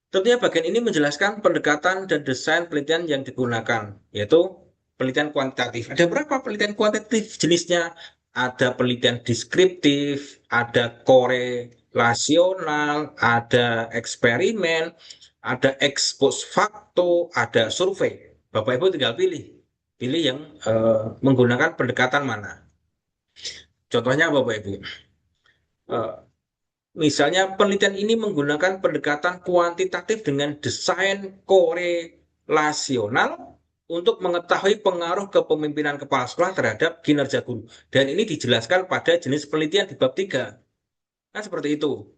Tentunya bagian ini menjelaskan pendekatan dan desain penelitian yang digunakan, yaitu penelitian kuantitatif. Ada berapa penelitian kuantitatif jenisnya? Ada penelitian deskriptif, ada korelasional, ada eksperimen, ada ex post facto, ada survei. Bapak Ibu tinggal pilih, pilih yang menggunakan pendekatan mana. Contohnya Bapak Ibu, Eh, misalnya penelitian ini menggunakan pendekatan kuantitatif dengan desain korelasional untuk mengetahui pengaruh kepemimpinan kepala sekolah terhadap kinerja guru. Dan ini dijelaskan pada jenis penelitian di bab 3. Nah, seperti itu.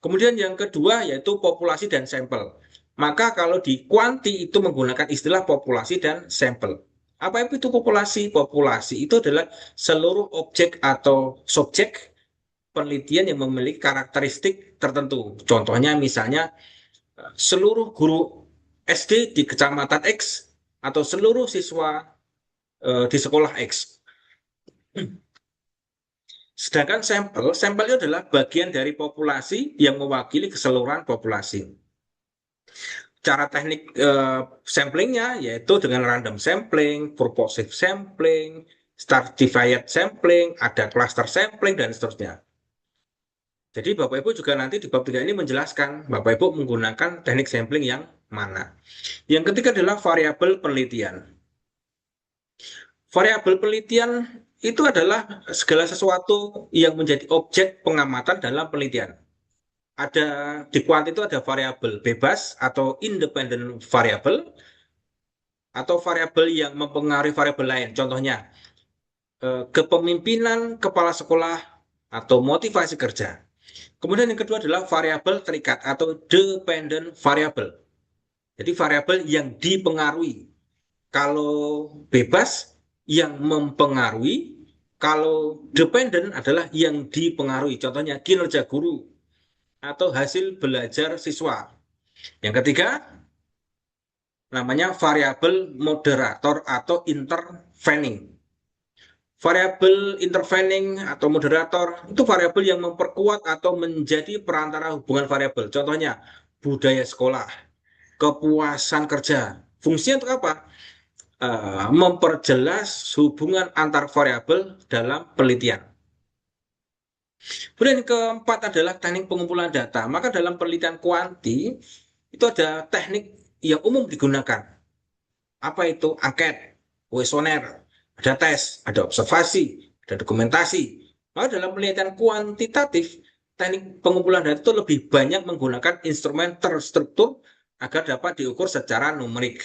Kemudian yang kedua yaitu populasi dan sampel. Maka kalau di kuanti itu menggunakan istilah populasi dan sampel. Apa itu populasi? Populasi itu adalah seluruh objek atau subjek penelitian yang memiliki karakteristik tertentu. Contohnya misalnya seluruh guru SD di kecamatan X atau seluruh siswa di sekolah X. Sedangkan sampel, sampel itu adalah bagian dari populasi yang mewakili keseluruhan populasi. Cara teknik samplingnya yaitu dengan random sampling, purposive sampling, stratified sampling, ada cluster sampling, dan seterusnya. Jadi Bapak Ibu juga nanti di bab 3 ini menjelaskan Bapak Ibu menggunakan teknik sampling yang mana. Yang ketiga adalah variabel penelitian. Variabel penelitian itu adalah segala sesuatu yang menjadi objek pengamatan dalam penelitian. Ada di kuanti itu ada variabel bebas atau independent variable atau variabel yang mempengaruhi variabel lain. Contohnya kepemimpinan kepala sekolah atau motivasi kerja. Kemudian yang kedua adalah variabel terikat atau dependent variable. Jadi variabel yang dipengaruhi. Kalau bebas yang mempengaruhi, kalau dependent adalah yang dipengaruhi. Contohnya kinerja guru atau hasil belajar siswa. Yang ketiga namanya variabel moderator atau intervening. Variabel intervening atau moderator itu variabel yang memperkuat atau menjadi perantara hubungan variabel. Contohnya budaya sekolah, kepuasan kerja. Fungsinya untuk apa? Memperjelas hubungan antar variabel dalam penelitian. Kemudian yang keempat adalah teknik pengumpulan data. Maka dalam penelitian kuanti itu ada teknik yang umum digunakan. Apa itu? Angket, kuesioner, ada tes, ada observasi, ada dokumentasi. Maka dalam penelitian kuantitatif, teknik pengumpulan data itu lebih banyak menggunakan instrumen terstruktur agar dapat diukur secara numerik.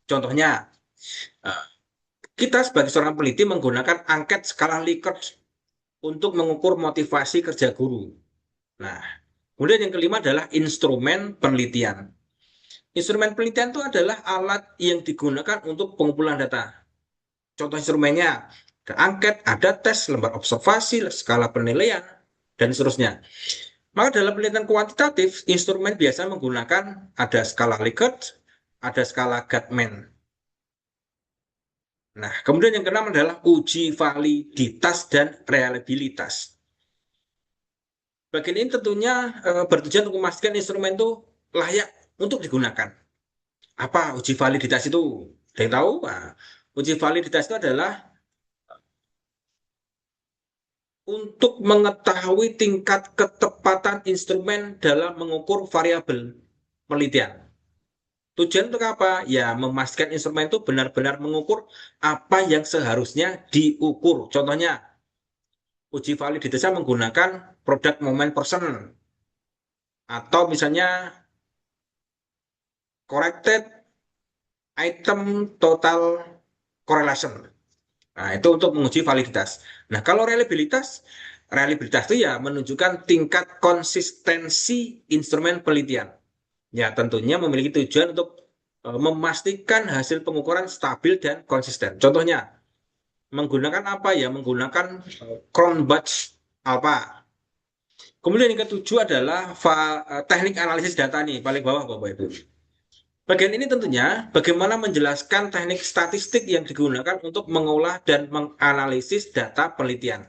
Contohnya, kita sebagai seorang peneliti menggunakan angket skala Likert untuk mengukur motivasi kerja guru. Nah, kemudian yang kelima adalah instrumen penelitian. Instrumen penelitian itu adalah alat yang digunakan untuk pengumpulan data. Contoh instrumennya, ada angket, ada tes, lembar observasi, skala penilaian, dan seterusnya. Maka dalam penelitian kuantitatif, instrumen biasa menggunakan ada skala Likert, ada skala Gatman. Nah, kemudian yang keenam adalah uji validitas dan reliabilitas. Bagian ini tentunya bertujuan untuk memastikan instrumen itu layak untuk digunakan. Apa uji validitas itu? Ada yang tahu? Nah, uji validitas itu adalah untuk mengetahui tingkat ketepatan instrumen dalam mengukur variabel penelitian. Tujuan untuk apa? Ya, memastikan instrumen itu benar-benar mengukur apa yang seharusnya diukur. Contohnya, uji validitasnya menggunakan product moment person atau misalnya corrected item total correlation. Nah, itu untuk menguji validitas. Nah, kalau reliabilitas itu ya menunjukkan tingkat konsistensi instrumen penelitian. Ya, tentunya memiliki tujuan untuk memastikan hasil pengukuran stabil dan konsisten. Contohnya, menggunakan apa ya? Menggunakan Cronbach alpha. Kemudian yang ketujuh adalah teknik analisis data nih, paling bawah Bapak Ibu. Bagian ini tentunya bagaimana menjelaskan teknik statistik yang digunakan untuk mengolah dan menganalisis data penelitian.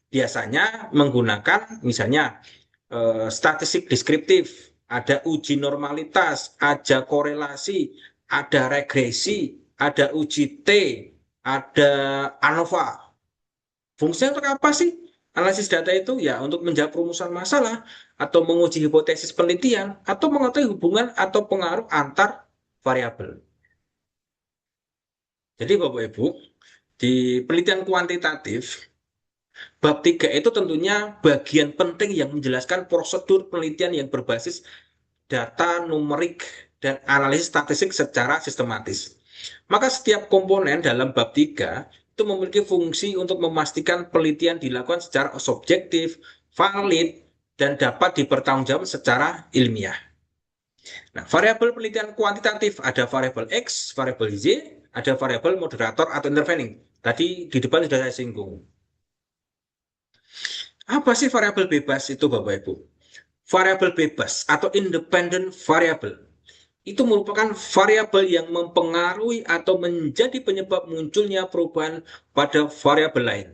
biasanya menggunakan misalnya statistik deskriptif, ada uji normalitas, ada korelasi, ada regresi, ada uji T, ada ANOVA. Fungsinya untuk apa sih? Analisis data itu ya untuk menjawab perumusan masalah atau menguji hipotesis penelitian atau mengetahui hubungan atau pengaruh antar variabel. Jadi Bapak Ibu, di penelitian kuantitatif, bab 3 itu tentunya bagian penting yang menjelaskan prosedur penelitian yang berbasis data numerik dan analisis statistik secara sistematis. Maka setiap komponen dalam bab 3 itu memiliki fungsi untuk memastikan penelitian dilakukan secara subjektif, valid, dan dapat dipertanggungjawabkan secara ilmiah. Nah, variabel penelitian kuantitatif ada variabel X, variabel Y, ada variabel moderator atau intervening. Tadi di depan sudah saya singgung. Apa sih variabel bebas itu Bapak Ibu? Variabel bebas atau independent variable itu merupakan variabel yang mempengaruhi atau menjadi penyebab munculnya perubahan pada variabel lain.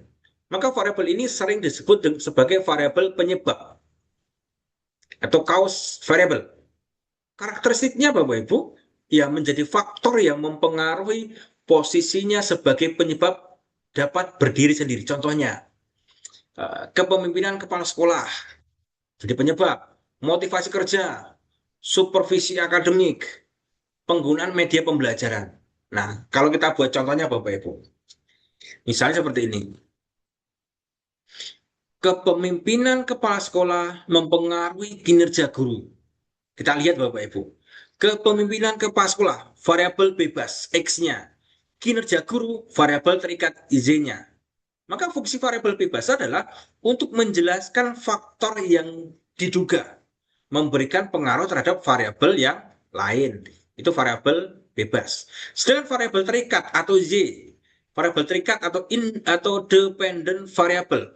Maka variabel ini sering disebut sebagai variabel penyebab atau cause variable. Karakteristiknya Bapak Ibu, ya menjadi faktor yang mempengaruhi posisinya sebagai penyebab dapat berdiri sendiri. Contohnya, kepemimpinan kepala sekolah jadi penyebab, motivasi kerja, supervisi akademik, penggunaan media pembelajaran. Nah, kalau kita buat contohnya Bapak Ibu, misalnya seperti ini. Kepemimpinan kepala sekolah mempengaruhi kinerja guru. Kita lihat Bapak Ibu. Kepemimpinan kepala sekolah, variabel bebas X-nya. Kinerja guru, variabel terikat Y-nya. Maka fungsi variabel bebas adalah untuk menjelaskan faktor yang diduga memberikan pengaruh terhadap variabel yang lain. Itu variabel bebas. Sedangkan variabel terikat atau Y, variabel terikat atau dependent variable,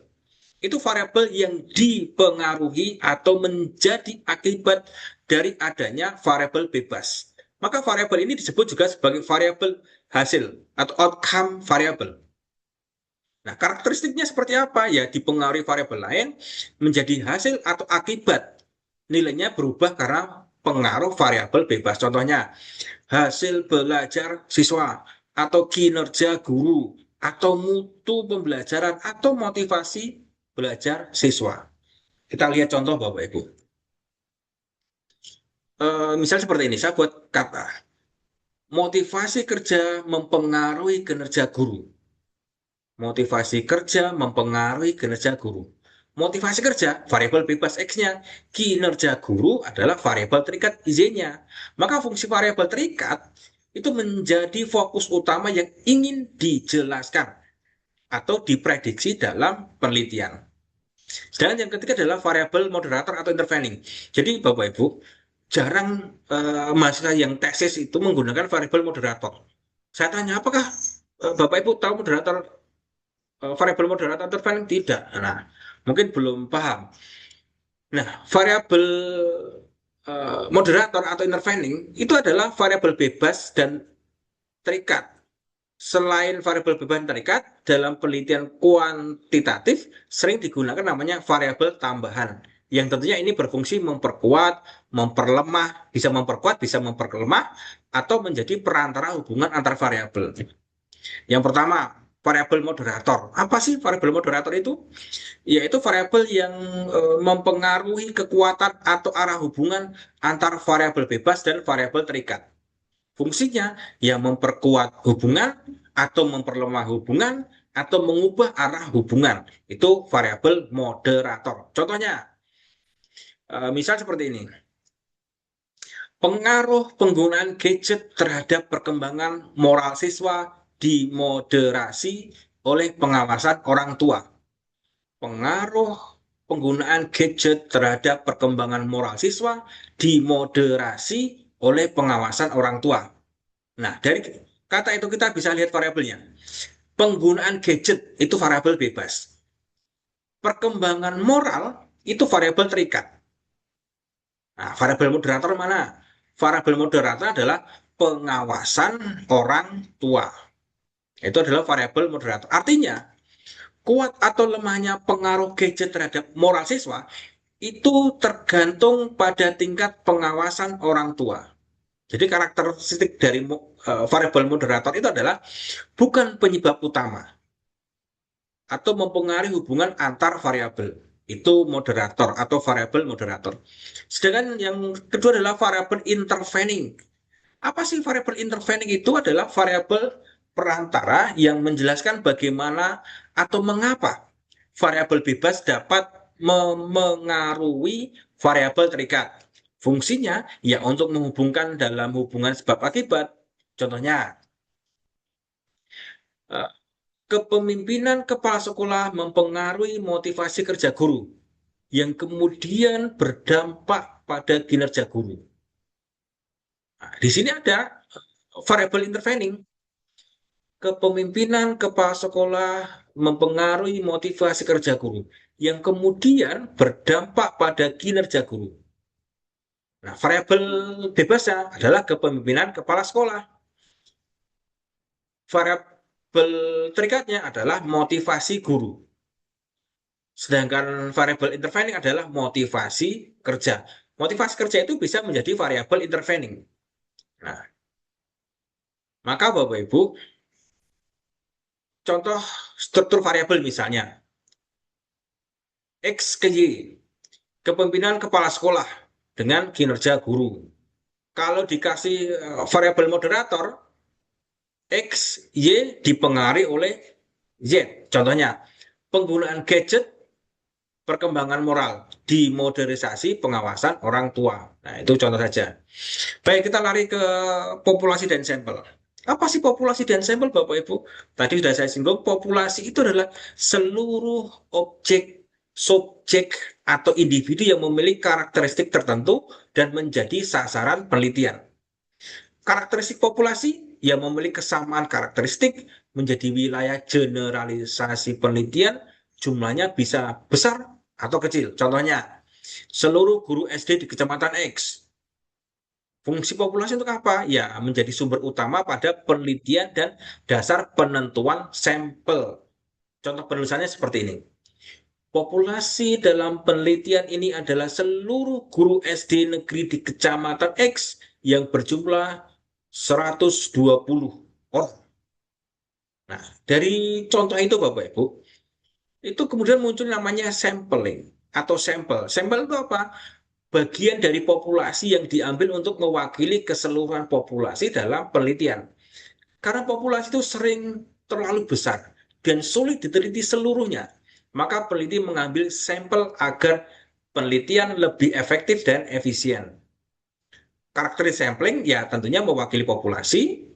itu variabel yang dipengaruhi atau menjadi akibat dari adanya variabel bebas. Maka variabel ini disebut juga sebagai variabel hasil atau outcome variable. Nah, karakteristiknya seperti apa? Ya, dipengaruhi variabel lain menjadi hasil atau akibat. Nilainya berubah karena pengaruh variabel bebas. Contohnya, hasil belajar siswa atau kinerja guru atau mutu pembelajaran atau motivasi belajar siswa. Kita lihat contoh Bapak Ibu. Misalnya seperti ini, saya buat kata. Motivasi kerja mempengaruhi kinerja guru. Motivasi kerja mempengaruhi kinerja guru. Motivasi kerja, variabel bebas X-nya. Kinerja guru adalah variabel terikat Y-nya. Maka fungsi variabel terikat itu menjadi fokus utama yang ingin dijelaskan atau diprediksi dalam penelitian. Sedangkan yang ketiga adalah variabel moderator atau intervening. Jadi Bapak Ibu, jarang mahasiswa yang tesis itu menggunakan variabel moderator. Saya tanya, apakah Bapak Ibu tahu variabel moderator intervening? Tidak. Nah, mungkin belum paham. Nah, variabel moderator atau intervening itu adalah variabel bebas dan terikat. Selain variabel bebas dan terikat, dalam penelitian kuantitatif sering digunakan namanya variabel tambahan. Yang tentunya ini berfungsi memperkuat, memperlemah, bisa memperlemah, atau menjadi perantara hubungan antar variabel. Yang pertama, variabel moderator. Apa sih variabel moderator itu? Yaitu variabel yang mempengaruhi kekuatan atau arah hubungan antar variabel bebas dan variabel terikat. Fungsinya ya memperkuat hubungan atau memperlemah hubungan atau mengubah arah hubungan. Itu variabel moderator. Contohnya, misal seperti ini. Pengaruh penggunaan gadget terhadap perkembangan moral siswa dimoderasi oleh pengawasan orang tua. Pengaruh penggunaan gadget terhadap perkembangan moral siswa dimoderasi oleh pengawasan orang tua. Nah, dari kata itu kita bisa lihat variabelnya. Penggunaan gadget itu variabel bebas. Perkembangan moral itu variabel terikat. Nah, variabel moderator mana? Variabel moderator adalah pengawasan orang tua. Itu adalah variabel moderator. Artinya, kuat atau lemahnya pengaruh gadget terhadap moral siswa itu tergantung pada tingkat pengawasan orang tua. Jadi karakteristik dari variabel moderator itu adalah bukan penyebab utama atau mempengaruhi hubungan antar variabel. Itu moderator atau variabel moderator. Sedangkan yang kedua adalah variabel intervening. Apa sih variabel intervening? Itu adalah variabel perantara yang menjelaskan bagaimana atau mengapa variabel bebas dapat memengaruhi variabel terikat. Fungsinya ya untuk menghubungkan dalam hubungan sebab akibat. Contohnya, eh, kepemimpinan kepala sekolah mempengaruhi motivasi kerja guru yang kemudian berdampak pada kinerja guru. Nah, di sini ada variabel intervening. Kepemimpinan kepala sekolah mempengaruhi motivasi kerja guru yang kemudian berdampak pada kinerja guru. Nah, variabel bebasnya adalah kepemimpinan kepala sekolah. Variabel terikatnya adalah motivasi guru. Sedangkan variabel intervening adalah motivasi kerja. Motivasi kerja itu bisa menjadi variabel intervening. Nah, maka Bapak Ibu, contoh struktur variabel misalnya X ke Y, kepemimpinan kepala sekolah dengan kinerja guru. Kalau dikasih variabel moderator, X, Y dipengaruhi oleh Z. Contohnya, penggunaan gadget, perkembangan moral, dimodernisasi pengawasan orang tua. Nah, itu contoh saja. Baik, kita lari ke populasi dan sampel. Apa sih populasi dan sampel, Bapak Ibu? Tadi sudah saya singgung, populasi itu adalah seluruh objek, subjek, atau individu yang memiliki karakteristik tertentu dan menjadi sasaran penelitian. Karakteristik populasi yang memiliki kesamaan karakteristik menjadi wilayah generalisasi penelitian, jumlahnya bisa besar atau kecil. Contohnya, seluruh guru SD di Kecamatan X. Fungsi populasi untuk apa? Ya, menjadi sumber utama pada penelitian dan dasar penentuan sampel. Contoh penulisannya seperti ini. Populasi dalam penelitian ini adalah seluruh guru SD negeri di Kecamatan X yang berjumlah 120 orang. Nah, dari contoh itu Bapak Ibu, itu kemudian muncul namanya sampling atau sampel. Sampel itu apa? Bagian dari populasi yang diambil untuk mewakili keseluruhan populasi dalam penelitian. Karena populasi itu sering terlalu besar dan sulit diteliti seluruhnya, maka peneliti mengambil sampel agar penelitian lebih efektif dan efisien. Karakteristik sampling ya tentunya mewakili populasi,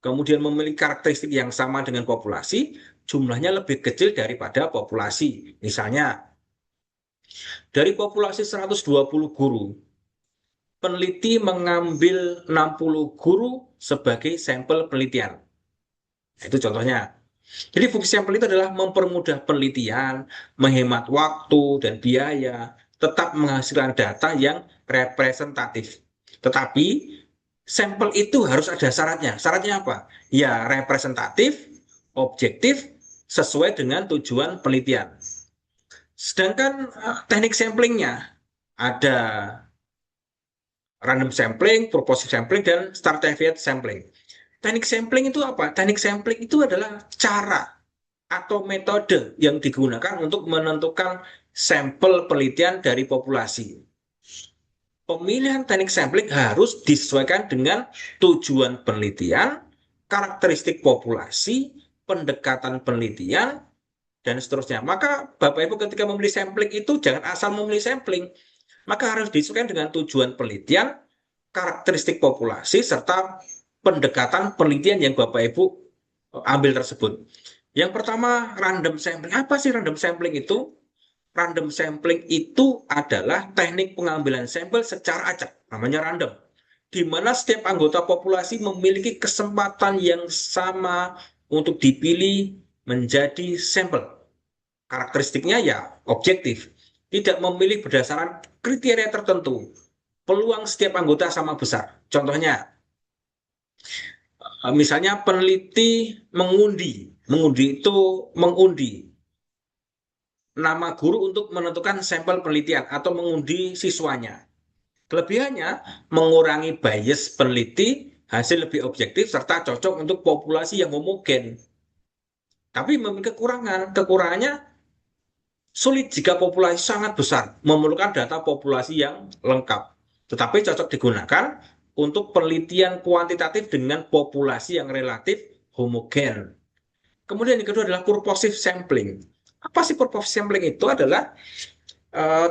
kemudian memiliki karakteristik yang sama dengan populasi, jumlahnya lebih kecil daripada populasi. Misalnya, dari populasi 120 guru, peneliti mengambil 60 guru sebagai sampel penelitian. Itu contohnya. Jadi fungsi sampel itu adalah mempermudah penelitian, menghemat waktu dan biaya, tetap menghasilkan data yang representatif. Tetapi sampel itu harus ada syaratnya. Syaratnya apa? Ya representatif, objektif, sesuai dengan tujuan penelitian. Sedangkan teknik samplingnya ada random sampling, purposive sampling, dan stratified sampling. Teknik sampling itu apa? Teknik sampling itu adalah cara atau metode yang digunakan untuk menentukan sampel penelitian dari populasi. Pemilihan teknik sampling harus disesuaikan dengan tujuan penelitian, karakteristik populasi, pendekatan penelitian, dan seterusnya. Maka Bapak Ibu ketika memilih sampling itu jangan asal memilih sampling, maka harus disesuaikan dengan tujuan penelitian, karakteristik populasi, serta pendekatan penelitian yang Bapak Ibu ambil tersebut. Yang pertama, random sampling. Apa sih random sampling itu? Random sampling itu adalah teknik pengambilan sampel secara acak, namanya random, di mana setiap anggota populasi memiliki kesempatan yang sama untuk dipilih menjadi sampel. Karakteristiknya ya objektif, tidak memilih berdasarkan kriteria tertentu. Peluang setiap anggota sama besar. Contohnya, misalnya peneliti mengundi. Mengundi itu mengundi. nama guru untuk menentukan sampel penelitian atau mengundi siswanya. Kelebihannya, mengurangi bias peneliti, hasil lebih objektif, serta cocok untuk populasi yang homogen. Tapi memiliki kekurangan. Kekurangannya, sulit jika populasi sangat besar, memerlukan data populasi yang lengkap. Tetapi cocok digunakan untuk penelitian kuantitatif dengan populasi yang relatif homogen. Kemudian yang kedua adalah purposive sampling. Apa sih purposive sampling? Itu adalah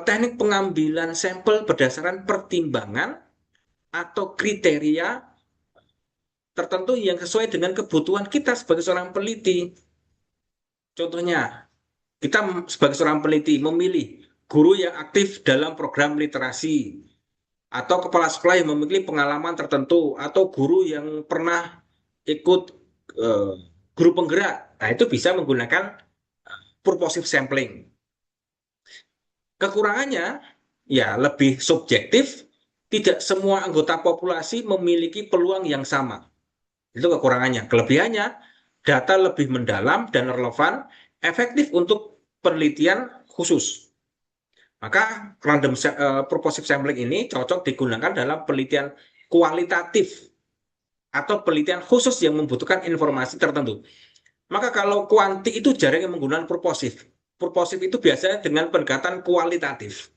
teknik pengambilan sampel berdasarkan pertimbangan atau kriteria tertentu yang sesuai dengan kebutuhan kita sebagai seorang peneliti. Contohnya, kita sebagai seorang peneliti memilih guru yang aktif dalam program literasi, atau kepala sekolah yang memiliki pengalaman tertentu, atau guru yang pernah ikut eh, guru penggerak. Nah, itu bisa menggunakan purposive sampling. Kekurangannya, ya lebih subjektif, tidak semua anggota populasi memiliki peluang yang sama. Itu kekurangannya. Kelebihannya, data lebih mendalam dan relevan, efektif untuk penelitian khusus. Maka purposive sampling ini cocok digunakan dalam penelitian kualitatif atau penelitian khusus yang membutuhkan informasi tertentu. Maka kalau kuanti itu jarang yang menggunakan purposive. Purposive itu biasanya dengan pendekatan kualitatif.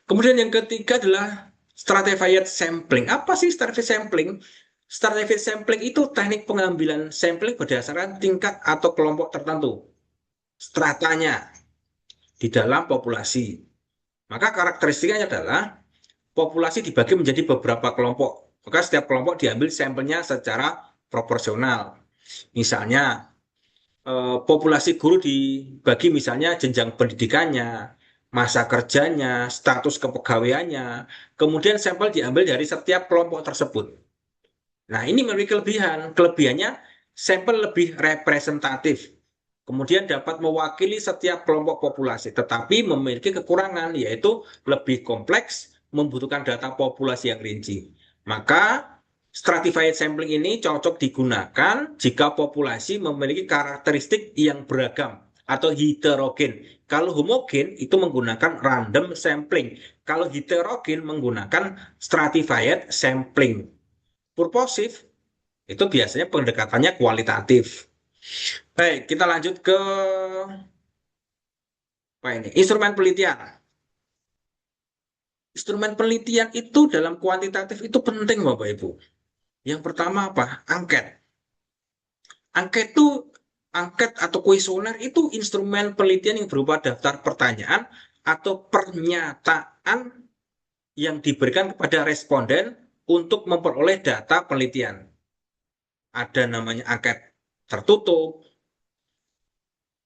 Kemudian yang ketiga adalah stratified sampling. Apa sih stratified sampling? Stratified sampling itu teknik pengambilan sampling berdasarkan tingkat atau kelompok tertentu, stratanya di dalam populasi. Maka karakteristiknya adalah populasi dibagi menjadi beberapa kelompok. Maka setiap kelompok diambil sampelnya secara proporsional. Misalnya, populasi guru dibagi misalnya jenjang pendidikannya, masa kerjanya, status kepegawaiannya, kemudian sampel diambil dari setiap kelompok tersebut. Nah, ini memiliki kelebihan. Kelebihannya, sampel lebih representatif. Kemudian dapat mewakili setiap kelompok populasi, tetapi memiliki kekurangan, yaitu lebih kompleks, membutuhkan data populasi yang rinci. Maka, stratified sampling ini cocok digunakan jika populasi memiliki karakteristik yang beragam atau heterogen. Kalau homogen itu menggunakan random sampling. Kalau heterogen menggunakan stratified sampling. Purposive itu biasanya pendekatannya kualitatif. Baik, kita lanjut ke apa ini? Instrumen penelitian. Instrumen penelitian itu dalam kuantitatif itu penting, Bapak Ibu. Yang pertama apa? Angket. Angket itu angket atau kuesioner itu instrumen penelitian yang berupa daftar pertanyaan atau pernyataan yang diberikan kepada responden untuk memperoleh data penelitian. Ada namanya angket tertutup.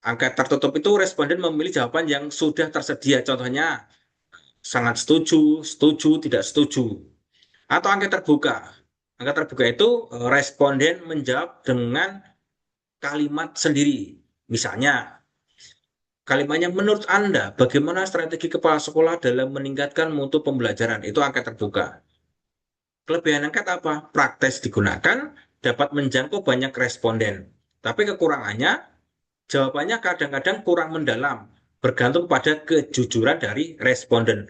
Angket tertutup itu responden memilih jawaban yang sudah tersedia. Contohnya, sangat setuju, setuju, tidak setuju. Atau angket terbuka. Angket terbuka itu responden menjawab dengan kalimat sendiri. Misalnya, kalimatnya menurut Anda, bagaimana strategi kepala sekolah dalam meningkatkan mutu pembelajaran? Itu angket terbuka. Kelebihan angket apa? Praktis digunakan, dapat menjangkau banyak responden. Tapi kekurangannya, jawabannya kadang-kadang kurang mendalam, bergantung pada kejujuran dari responden.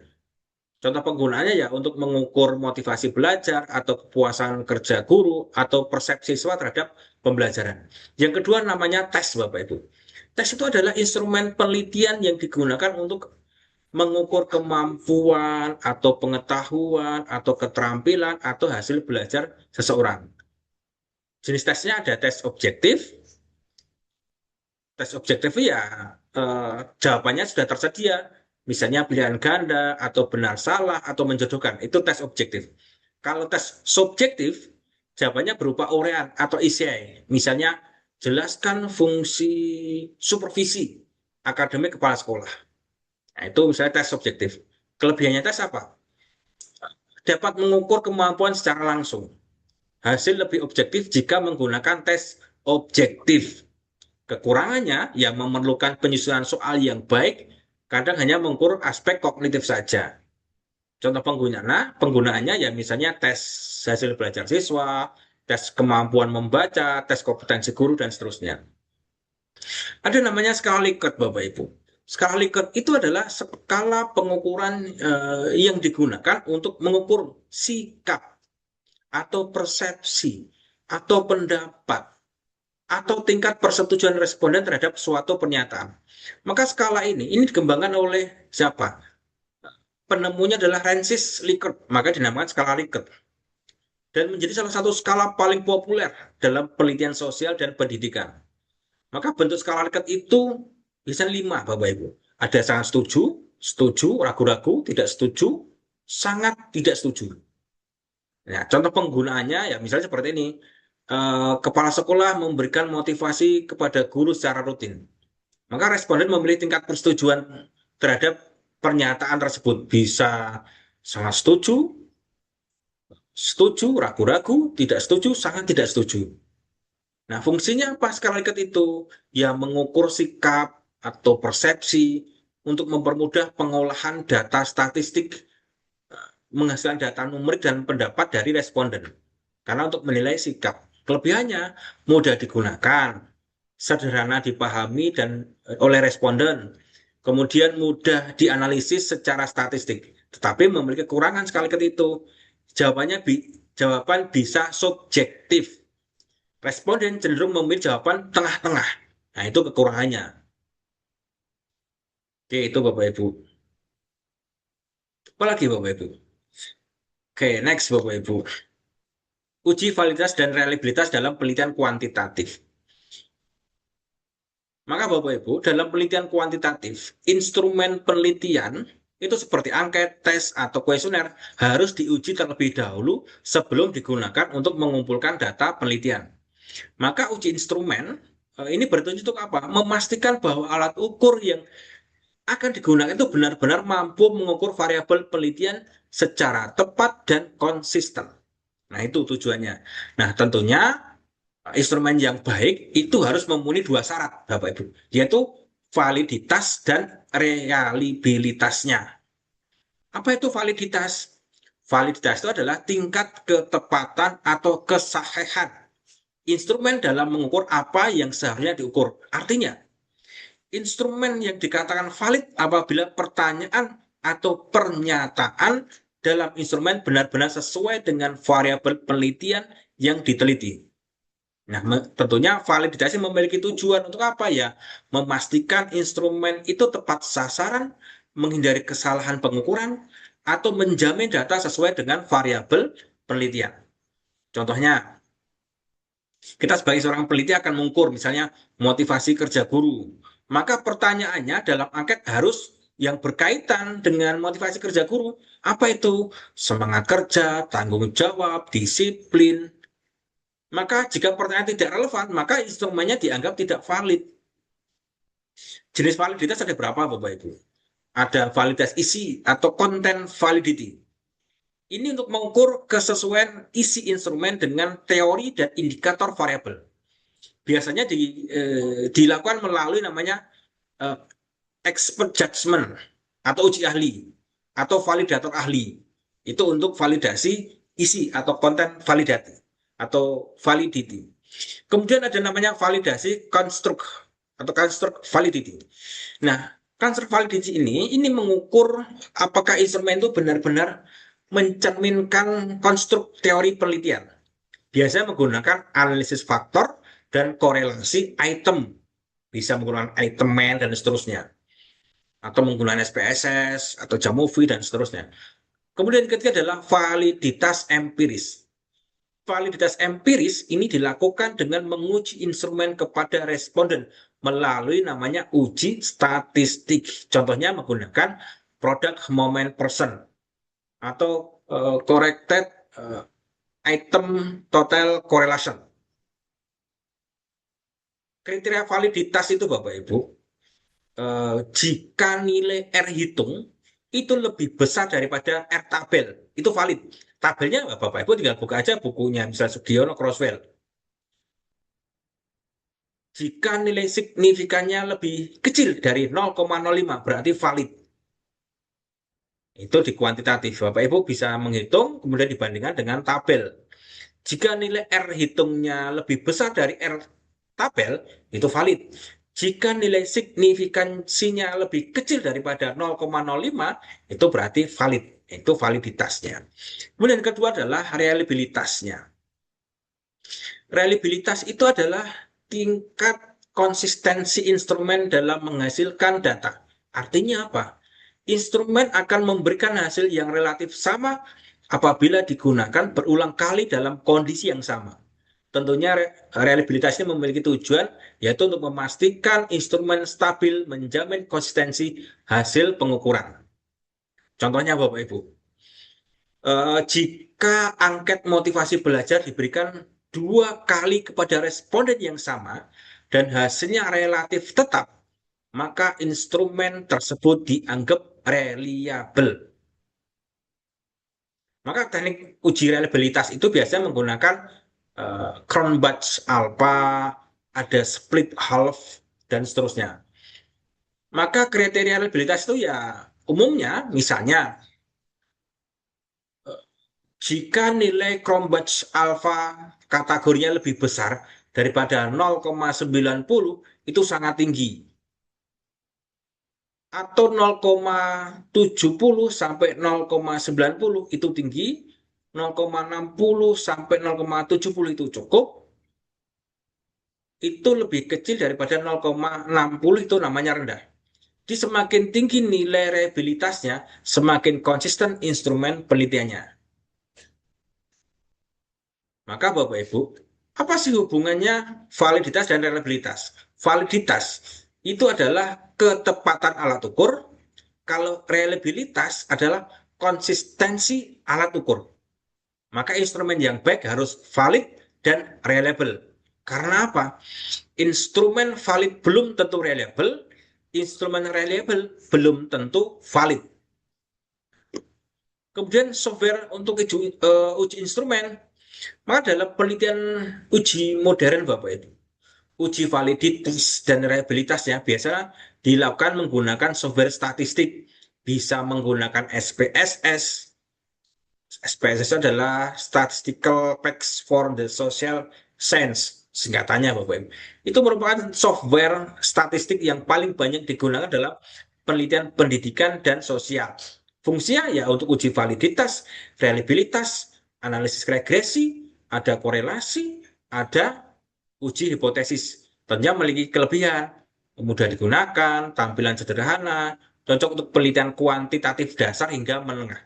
Contoh penggunaannya ya untuk mengukur motivasi belajar atau kepuasan kerja guru atau persepsi siswa terhadap pembelajaran. Yang kedua namanya tes, Bapak Ibu. Tes itu adalah instrumen penelitian yang digunakan untuk mengukur kemampuan atau pengetahuan atau keterampilan atau hasil belajar seseorang. Jenis tesnya ada tes objektif. Tes objektif ya jawabannya sudah tersedia. Misalnya pilihan ganda atau benar salah atau menjodohkan. Itu tes objektif. Kalau tes subjektif, jawabannya berupa uraian atau isi. Misalnya jelaskan fungsi supervisi akademik kepala sekolah. Nah, itu misalnya tes subjektif. Kelebihannya tes apa? Dapat mengukur kemampuan secara langsung. Hasil lebih objektif jika menggunakan tes objektif. Kekurangannya yang memerlukan penyusunan soal yang baik, kadang hanya mengukur aspek kognitif saja. Contoh penggunaannya ya misalnya tes hasil belajar siswa, tes kemampuan membaca, tes kompetensi guru, dan seterusnya. Ada namanya skala Likert, Bapak Ibu. Skala Likert itu adalah skala pengukuran yang digunakan untuk mengukur sikap atau persepsi atau pendapat atau tingkat persetujuan responden terhadap suatu pernyataan. Maka skala ini dikembangkan oleh siapa? Penemunya adalah Francis Likert, maka dinamakan skala Likert. Dan menjadi salah satu skala paling populer dalam penelitian sosial dan pendidikan. Maka bentuk skala Likert itu biasanya 5, Bapak Ibu. Ada sangat setuju, setuju, ragu-ragu, tidak setuju, sangat tidak setuju. Ya, contoh penggunaannya ya misalnya seperti ini. Kepala sekolah memberikan motivasi kepada guru secara rutin. Maka responden memilih tingkat persetujuan terhadap pernyataan tersebut. Bisa sangat setuju, setuju, ragu-ragu, tidak setuju, sangat tidak setuju. Nah, fungsinya apa skala Likert itu? Ya, mengukur sikap atau persepsi untuk mempermudah pengolahan data statistik, menghasilkan data numerik dan pendapat dari responden. Karena untuk menilai sikap, kelebihannya mudah digunakan, sederhana dipahami dan oleh responden, kemudian mudah dianalisis secara statistik. Tetapi memiliki kekurangan skala Likert itu. Jawaban bisa subjektif. Responden cenderung memilih jawaban tengah-tengah. Nah, itu kekurangannya. Oke, itu Bapak Ibu. Apa lagi Bapak Ibu? Oke, next Bapak Ibu. Uji validitas dan reliabilitas dalam penelitian kuantitatif. Maka Bapak Ibu, dalam penelitian kuantitatif, instrumen penelitian itu seperti angket, tes, atau kuesioner harus diuji terlebih dahulu sebelum digunakan untuk mengumpulkan data penelitian. Maka uji instrumen ini bertujuan untuk apa? Memastikan bahwa alat ukur yang akan digunakan itu benar-benar mampu mengukur variabel penelitian secara tepat dan konsisten. Nah, itu tujuannya. Nah, tentunya instrumen yang baik itu harus memenuhi 2 syarat, Bapak Ibu, yaitu validitas dan reliabilitasnya. Apa itu validitas? Validitas itu adalah tingkat ketepatan atau kesahihan instrumen dalam mengukur apa yang seharusnya diukur. Artinya, instrumen yang dikatakan valid apabila pertanyaan atau pernyataan dalam instrumen benar-benar sesuai dengan variabel penelitian yang diteliti. Nah, tentunya validasi memiliki tujuan untuk apa ya? Memastikan instrumen itu tepat sasaran, menghindari kesalahan pengukuran, atau menjamin data sesuai dengan variabel penelitian. Contohnya, kita sebagai seorang peneliti akan mengukur misalnya motivasi kerja guru. Maka pertanyaannya dalam angket harus yang berkaitan dengan motivasi kerja guru. Apa itu? Semangat kerja, tanggung jawab, disiplin. Maka jika pertanyaan tidak relevan, maka instrumennya dianggap tidak valid. Jenis validitas ada berapa, Bapak Ibu? Ada validitas isi atau content validity. Ini untuk mengukur kesesuaian isi instrumen dengan teori dan indikator variabel. Biasanya dilakukan melalui namanya expert judgment atau uji ahli atau validator ahli. Itu untuk validasi isi atau konten validati atau validity. Kemudian ada namanya validasi construct atau construct validity. Nah, construct validity ini mengukur apakah instrumen itu benar-benar mencerminkan konstruk teori penelitian. Biasanya menggunakan analisis faktor dan korelasi item. Bisa menggunakan itemen dan seterusnya. Atau menggunakan SPSS atau Jamovi dan seterusnya. Kemudian ketiga adalah validitas empiris. Validitas empiris ini dilakukan dengan menguji instrumen kepada responden melalui namanya uji statistik. Contohnya menggunakan product moment person atau corrected item total correlation. Kriteria validitas itu Bapak Ibu, jika nilai R hitung itu lebih besar daripada R tabel, itu valid. Tabelnya Bapak Ibu tinggal buka aja bukunya, misalnya Sugiono Crosswell. Jika nilai signifikannya lebih kecil dari 0,05 berarti valid. Itu di kuantitatif. Bapak Ibu bisa menghitung, kemudian dibandingkan dengan tabel. Jika nilai R hitungnya lebih besar dari R tabel, itu valid. Jika nilai signifikansinya lebih kecil daripada 0,05, itu berarti valid. Itu validitasnya. Kemudian yang kedua adalah reliabilitasnya. Reliabilitas itu adalah tingkat konsistensi instrumen dalam menghasilkan data. Artinya apa? Instrumen akan memberikan hasil yang relatif sama apabila digunakan berulang kali dalam kondisi yang sama. Tentunya reliabilitasnya memiliki tujuan yaitu untuk memastikan instrumen stabil menjamin konsistensi hasil pengukuran. Contohnya Bapak Ibu, jika angket motivasi belajar diberikan 2 kali kepada responden yang sama dan hasilnya relatif tetap, maka instrumen tersebut dianggap reliable. Maka teknik uji reliabilitas itu biasanya menggunakan Cronbach alpha, ada split half, dan seterusnya. Maka kriteria reliabilitas itu ya umumnya misalnya jika nilai Cronbach alpha kategorinya lebih besar daripada 0,90 itu sangat tinggi. Atau 0,70 sampai 0,90 itu tinggi, 0,60 sampai 0,70 itu cukup, itu lebih kecil daripada 0,60 itu namanya rendah. Jadi semakin tinggi nilai reliabilitasnya, semakin konsisten instrumen penelitiannya. Maka Bapak Ibu, apa sih hubungannya validitas dan reliabilitas? Validitas itu adalah ketepatan alat ukur, kalau reliabilitas adalah konsistensi alat ukur. Maka instrumen yang baik harus valid dan reliable. Karena apa? Instrumen valid belum tentu reliable, instrumen reliable belum tentu valid. Kemudian software untuk uji instrumen, maka dalam penelitian uji modern Bapak Ibu, uji validitas dan reliabilitasnya biasanya dilakukan menggunakan software statistik, bisa menggunakan SPSS. SPSS adalah Statistical Packs for the Social Science, singkatannya Bapak Ibu. Itu merupakan software statistik yang paling banyak digunakan dalam penelitian pendidikan dan sosial. Fungsinya ya untuk uji validitas, reliabilitas, analisis regresi, ada korelasi, ada uji hipotesis. Tentunya memiliki kelebihan, mudah digunakan, tampilan sederhana, cocok untuk penelitian kuantitatif dasar hingga menengah.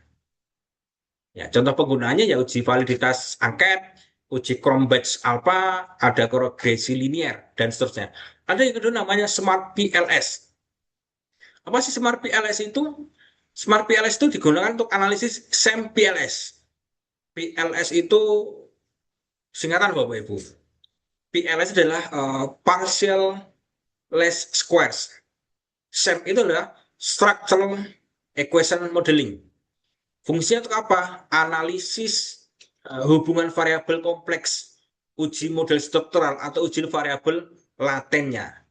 Ya, contoh penggunaannya ya uji validitas angket, uji Cronbach alpha, ada regresi linier, dan seterusnya. Ada yang kedua namanya Smart PLS. Apa sih Smart PLS itu? Smart PLS itu digunakan untuk analisis SEM PLS. PLS itu singkatan Bapak Ibu. PLS adalah partial least squares. SEM itu adalah structural equation modeling. Fungsinya untuk apa? Analisis hubungan variabel kompleks, uji model struktural atau uji variabel latennya.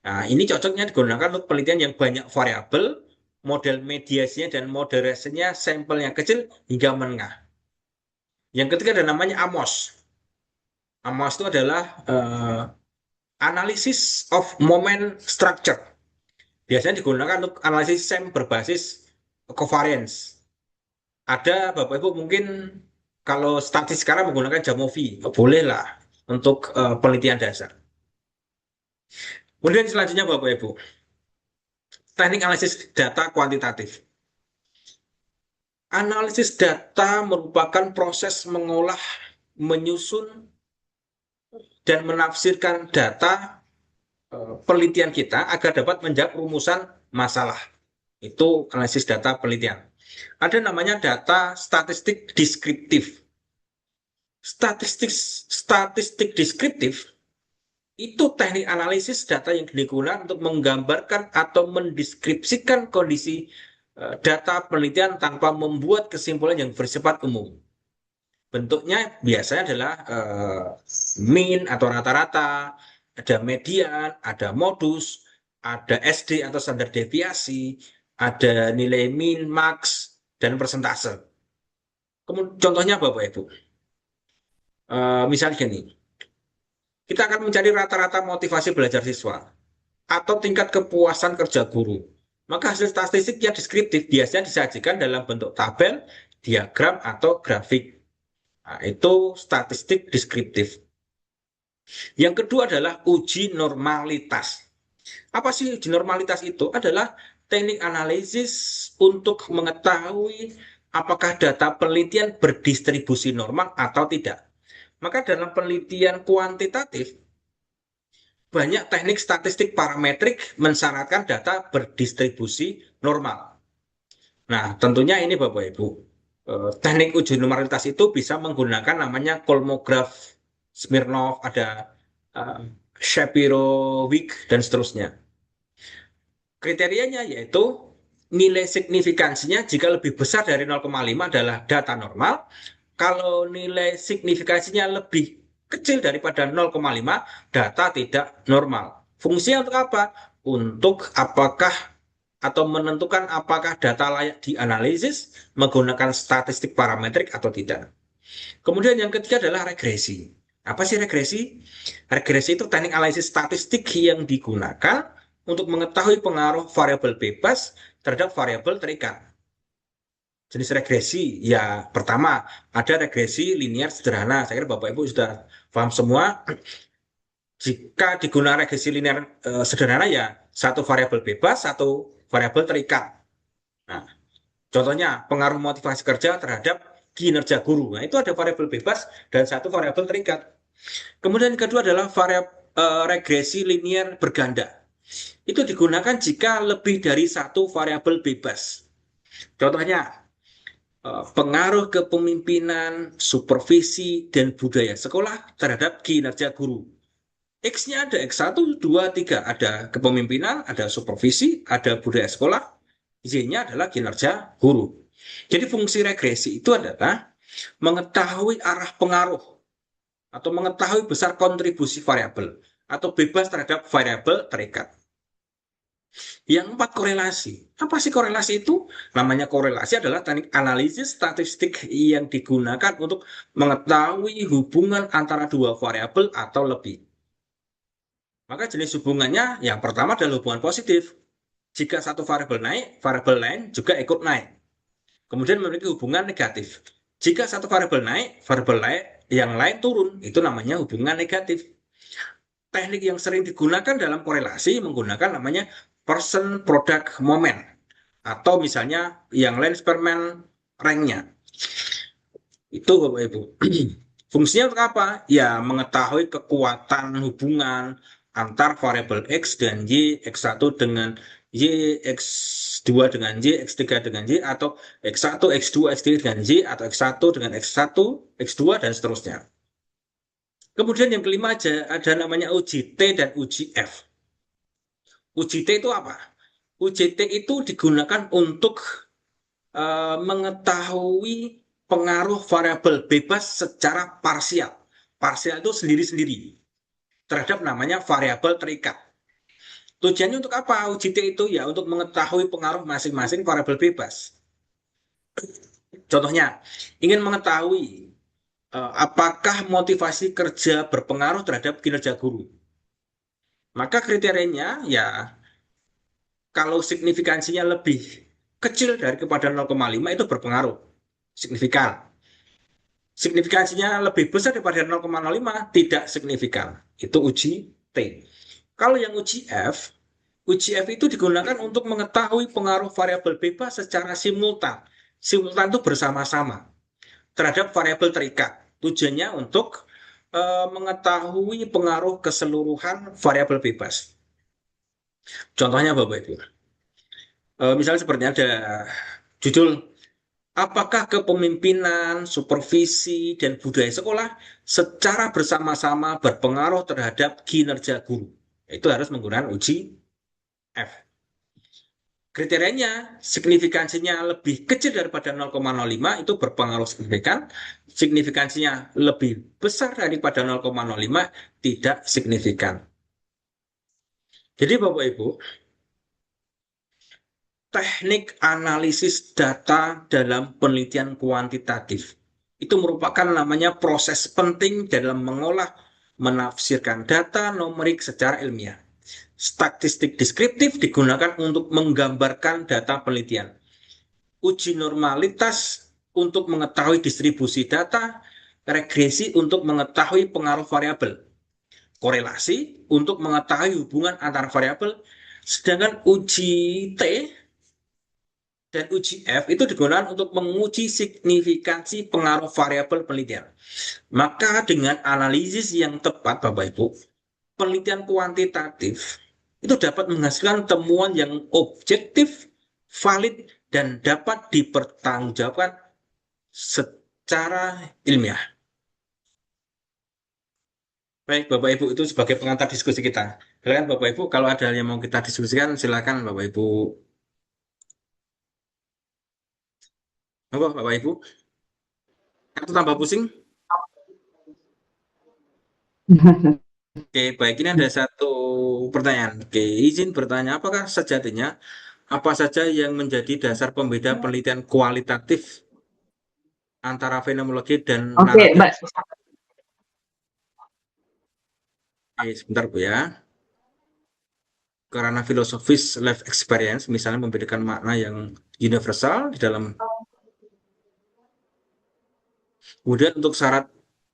Nah, ini cocoknya digunakan untuk penelitian yang banyak variabel, model mediasinya dan moderasinya sampelnya kecil hingga menengah. Yang ketiga ada namanya AMOS. AMOS itu adalah analysis of moment structure. Biasanya digunakan untuk analisis SEM berbasis covariance. Ada Bapak Ibu mungkin kalau statis sekarang menggunakan Jamovi, bolehlah untuk penelitian dasar. Kemudian selanjutnya Bapak Ibu, teknik analisis data kuantitatif. Analisis data merupakan proses mengolah, menyusun, dan menafsirkan data penelitian kita agar dapat menjawab rumusan masalah. Itu analisis data penelitian. Ada namanya data statistik deskriptif. Statistik deskriptif itu teknik analisis data yang digunakan untuk menggambarkan atau mendeskripsikan kondisi data penelitian tanpa membuat kesimpulan yang bersifat umum. Bentuknya biasanya adalah mean atau rata-rata, ada median, ada modus, ada SD atau standar deviasi, ada nilai min, max, dan persentase. Kemudian contohnya Bapak Ibu, misalnya gini, kita akan mencari rata-rata motivasi belajar siswa. atau tingkat kepuasan kerja guru. Maka hasil statistik yang deskriptif biasanya disajikan dalam bentuk tabel, diagram, atau grafik. Nah, itu statistik deskriptif. Yang kedua adalah uji normalitas. Apa sih uji normalitas itu? Adalah teknik analisis untuk mengetahui apakah data penelitian berdistribusi normal atau tidak. Maka dalam penelitian kuantitatif, banyak teknik statistik parametrik mensyaratkan data berdistribusi normal. Nah, tentunya ini Bapak Ibu, teknik uji normalitas itu bisa menggunakan namanya Kolmogorov, Smirnov, ada eh, Shapiro-Wilk, dan seterusnya. Kriterianya yaitu nilai signifikansinya jika lebih besar dari 0,5 adalah data normal. Kalau nilai signifikansinya lebih kecil daripada 0,5, data tidak normal. Fungsinya untuk apa? Untuk apakah atau menentukan apakah data layak dianalisis menggunakan statistik parametrik atau tidak. Kemudian yang ketiga adalah regresi. Apa sih regresi? Regresi itu teknik analisis statistik yang digunakan untuk mengetahui pengaruh variabel bebas terhadap variabel terikat. Jenis regresi, ya pertama ada regresi linear sederhana. Saya kira Bapak Ibu sudah paham semua. Jika digunakan regresi linear sederhana ya satu variabel bebas, satu variabel terikat. Nah, contohnya pengaruh motivasi kerja terhadap kinerja guru. Nah, itu ada variabel bebas dan satu variabel terikat. Kemudian yang kedua adalah regresi linear berganda. Itu digunakan jika lebih dari satu variabel bebas. Contohnya, pengaruh kepemimpinan, supervisi, dan budaya sekolah terhadap kinerja guru. X-nya ada X1, 2, 3. Ada kepemimpinan, ada supervisi, ada budaya sekolah. Y-nya adalah kinerja guru. Jadi fungsi regresi itu adalah mengetahui arah pengaruh atau mengetahui besar kontribusi variabel atau bebas terhadap variabel terikat. Yang empat, korelasi. Apa sih korelasi itu? Namanya korelasi adalah teknik analisis statistik yang digunakan untuk mengetahui hubungan antara dua variabel atau lebih. Maka jenis hubungannya yang pertama adalah hubungan positif. Jika satu variabel naik, variabel lain juga ikut naik. Kemudian memiliki hubungan negatif. Jika satu variabel naik, variabel lain yang lain turun. Itu namanya hubungan negatif. Teknik yang sering digunakan dalam korelasi menggunakan namanya person product moment atau misalnya yang lain Spearman rank-nya. Itu Bapak Ibu. Fungsinya untuk apa? Ya mengetahui kekuatan hubungan antar variabel X dan Y, X1 dengan Y, X2 dengan Y, X3 dengan Y, atau X1, X2, X3 dengan Y, atau X1 dengan X1, X2, dan seterusnya. Kemudian yang kelima ada namanya uji T dan uji F. Uji T itu apa? Uji T itu digunakan untuk mengetahui pengaruh variabel bebas secara parsial. Parsial itu sendiri-sendiri terhadap namanya variabel terikat. Tujuannya untuk apa? Uji T itu ya untuk mengetahui pengaruh masing-masing variabel bebas. Contohnya, ingin mengetahui apakah motivasi kerja berpengaruh terhadap kinerja guru. Maka kriterianya ya kalau signifikansinya lebih kecil dari kepada 0,5 itu berpengaruh signifikan. Signifikansinya lebih besar daripada 0,05 tidak signifikan. Itu uji T. Kalau yang uji F itu digunakan untuk mengetahui pengaruh variabel bebas secara simultan. Simultan itu bersama-sama terhadap variabel terikat. Tujuannya untuk mengetahui pengaruh keseluruhan variabel bebas. Contohnya Bapak Ibu. Misalnya seperti ada judul apakah kepemimpinan, supervisi, dan budaya sekolah secara bersama-sama berpengaruh terhadap kinerja guru? Itu harus menggunakan uji F. Kriterianya, signifikansinya lebih kecil daripada 0,05 itu berpengaruh signifikan, signifikansinya lebih besar daripada 0,05 tidak signifikan. Jadi Bapak Ibu, teknik analisis data dalam penelitian kuantitatif itu merupakan namanya proses penting dalam mengolah, menafsirkan data numerik secara ilmiah. Statistik deskriptif digunakan untuk menggambarkan data penelitian. Uji normalitas untuk mengetahui distribusi data, regresi untuk mengetahui pengaruh variabel, korelasi untuk mengetahui hubungan antar variabel, sedangkan uji T dan uji F itu digunakan untuk menguji signifikansi pengaruh variabel penelitian. Maka dengan analisis yang tepat, Bapak Ibu, penelitian kuantitatif itu dapat menghasilkan temuan yang objektif, valid, dan dapat dipertanggungjawabkan secara ilmiah. Baik, Bapak Ibu, itu sebagai pengantar diskusi kita. Silakan Bapak Ibu, kalau ada yang mau kita diskusikan, silakan Bapak Ibu. Apa Bapak Ibu? Atau tambah pusing? Oke, baik. Ini ada satu pertanyaan. Oke, izin bertanya, apakah sejatinya apa saja yang menjadi dasar pembeda penelitian kualitatif antara fenomenologi dan
Oke,
naratif?
Mbak.
Oke, sebentar Bu ya. Karena filosofis life experience, misalnya memberikan makna yang universal di dalam. Kemudian untuk syarat,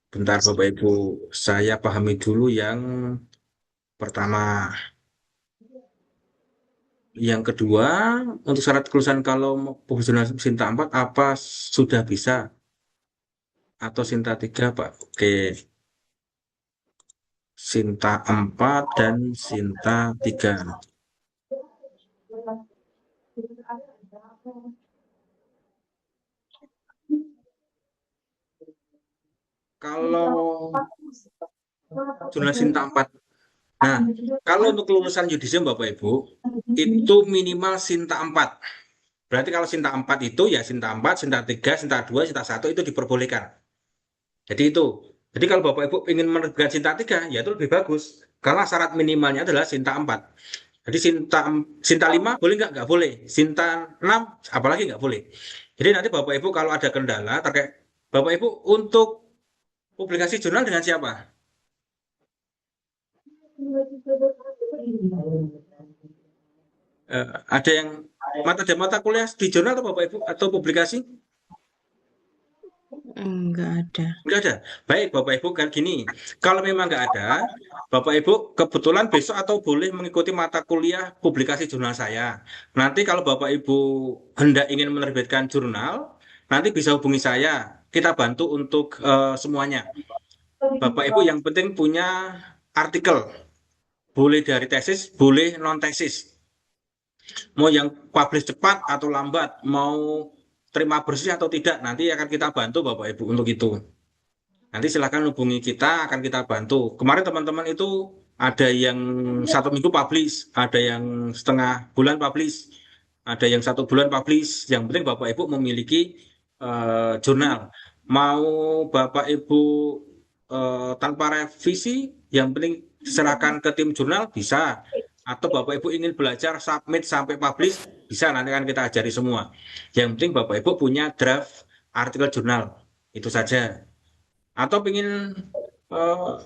bentar Bapak Ibu, saya pahami dulu yang pertama. Yang kedua, untuk syarat kelulusan kalau profesional Sinta 4 apa sudah bisa atau Sinta 3 Pak? Oke, Sinta 4 dan Sinta 3. Kalau jurnal Sinta 4. Nah, kalau untuk kelulusan yudisium Bapak Ibu, itu minimal Sinta 4. Berarti kalau Sinta 4 itu ya Sinta 4, Sinta 3, Sinta 2, Sinta 1 itu diperbolehkan. Jadi itu. Jadi kalau Bapak Ibu ingin menerbitkan Sinta 3, ya itu lebih bagus. Karena syarat minimalnya adalah Sinta 4. Jadi Sinta 5 boleh nggak? Nggak boleh. Sinta 6 apalagi nggak boleh. Jadi nanti Bapak Ibu kalau ada kendala terkait Bapak Ibu untuk publikasi jurnal dengan siapa? Ada yang mata kuliah di jurnal atau Bapak Ibu atau publikasi?
Enggak ada.
Nggak ada. Baik, Bapak Ibu, kan gini. Kalau memang nggak ada, Bapak Ibu kebetulan besok atau boleh mengikuti mata kuliah publikasi jurnal saya. Nanti kalau Bapak Ibu hendak ingin menerbitkan jurnal, nanti bisa hubungi saya. Kita bantu untuk semuanya. Bapak Ibu yang penting punya artikel. Boleh dari tesis, boleh non-tesis. Mau yang publish cepat atau lambat, mau terima bersih atau tidak, nanti akan kita bantu Bapak Ibu untuk itu. Nanti silakan hubungi kita, akan kita bantu. Kemarin teman-teman itu ada yang 1 minggu publish, ada yang setengah bulan publish, ada yang 1 bulan publish. Yang penting Bapak Ibu memiliki jurnal. Mau Bapak Ibu tanpa revisi, yang penting serahkan ke tim jurnal bisa. Atau Bapak Ibu ingin belajar submit sampai publish, bisa, nanti akan kita ajari semua. Yang penting Bapak Ibu punya draft artikel jurnal. Itu saja. Atau ingin uh,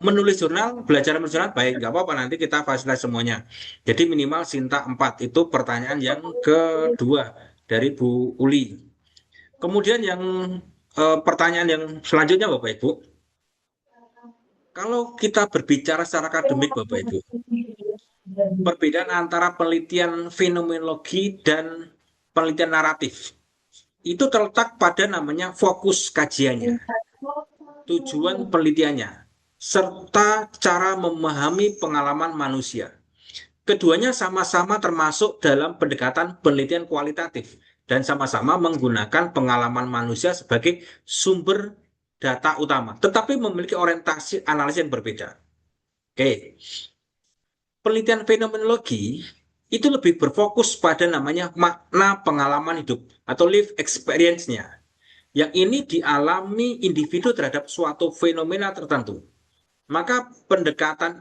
menulis jurnal, belajar menulis jurnal, baik, nggak apa-apa, nanti kita fasilitas semuanya. Jadi minimal Sinta 4, itu pertanyaan yang kedua dari Bu Uli. Kemudian yang pertanyaan yang selanjutnya Bapak Ibu, kalau kita berbicara secara akademik Bapak Ibu, perbedaan antara penelitian fenomenologi dan penelitian naratif, itu terletak pada namanya fokus kajiannya, tujuan penelitiannya, serta cara memahami pengalaman manusia. Keduanya sama-sama termasuk dalam pendekatan penelitian kualitatif dan sama-sama menggunakan pengalaman manusia sebagai sumber data utama, tetapi memiliki orientasi analisis yang berbeda. Oke, penelitian fenomenologi itu lebih berfokus pada namanya makna pengalaman hidup atau life experience-nya, yang ini dialami individu terhadap suatu fenomena tertentu. Maka pendekatan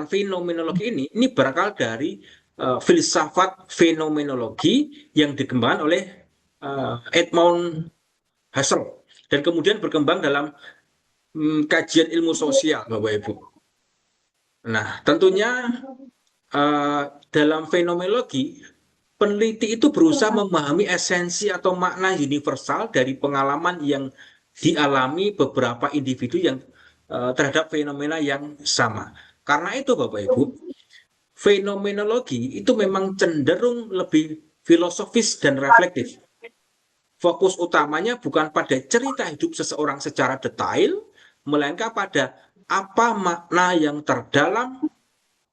fenomenologi ini berasal dari filsafat fenomenologi yang dikembangkan oleh Edmund Husserl dan kemudian berkembang dalam kajian ilmu sosial, Bapak Ibu. Nah, tentunya dalam fenomenologi, peneliti itu berusaha memahami esensi atau makna universal dari pengalaman yang dialami beberapa individu yang terhadap fenomena yang sama. Karena itu, Bapak Ibu, fenomenologi itu memang cenderung lebih filosofis dan reflektif. Fokus utamanya bukan pada cerita hidup seseorang secara detail, melainkan pada apa makna yang terdalam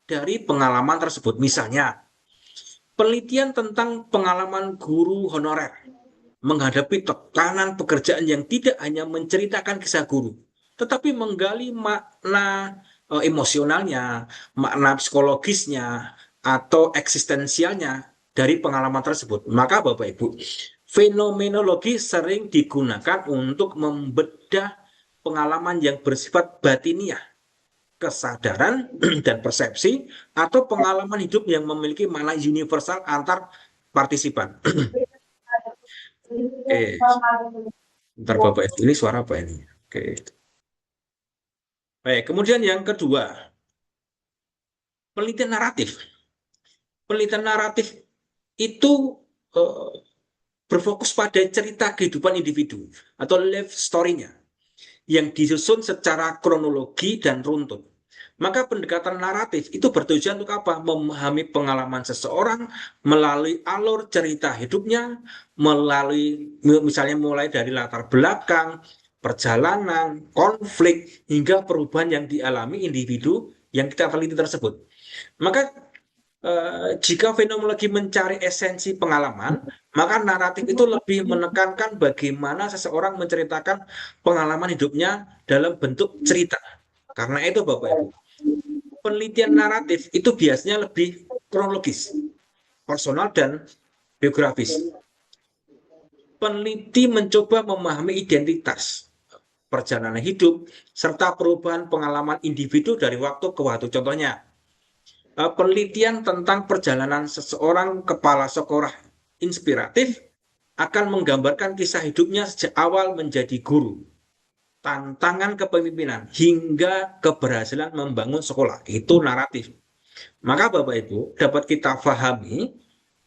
dari pengalaman tersebut. Misalnya, penelitian tentang pengalaman guru honorer menghadapi tekanan pekerjaan yang tidak hanya menceritakan kisah guru, tetapi menggali makna emosionalnya, makna psikologisnya, atau eksistensialnya dari pengalaman tersebut. Maka Bapak Ibu, fenomenologi sering digunakan untuk membedah pengalaman yang bersifat batiniah, kesadaran dan persepsi, atau pengalaman hidup yang memiliki makna universal antar partisipan. Oke, ntar Bapak Ibu, ini suara apa ini? Oke. Baik, kemudian yang kedua, penelitian naratif. Penelitian naratif itu eh, berfokus pada cerita kehidupan individu atau life story-nya yang disusun secara kronologi dan runtut. Maka pendekatan naratif itu bertujuan untuk apa? Memahami pengalaman seseorang melalui alur cerita hidupnya, melalui misalnya mulai dari latar belakang, perjalanan, konflik, hingga perubahan yang dialami individu yang kita teliti tersebut. Maka jika fenomenologi mencari esensi pengalaman, maka naratif itu lebih menekankan bagaimana seseorang menceritakan pengalaman hidupnya dalam bentuk cerita. Karena itu, Bapak Ibu, penelitian naratif itu biasanya lebih kronologis, personal, dan biografis. Peneliti mencoba memahami identitas, perjalanan hidup, serta perubahan pengalaman individu dari waktu ke waktu. Contohnya, penelitian tentang perjalanan seseorang kepala sekolah inspiratif akan menggambarkan kisah hidupnya sejak awal menjadi guru, tantangan kepemimpinan, hingga keberhasilan membangun sekolah. Itu naratif. Maka Bapak Ibu dapat kita pahami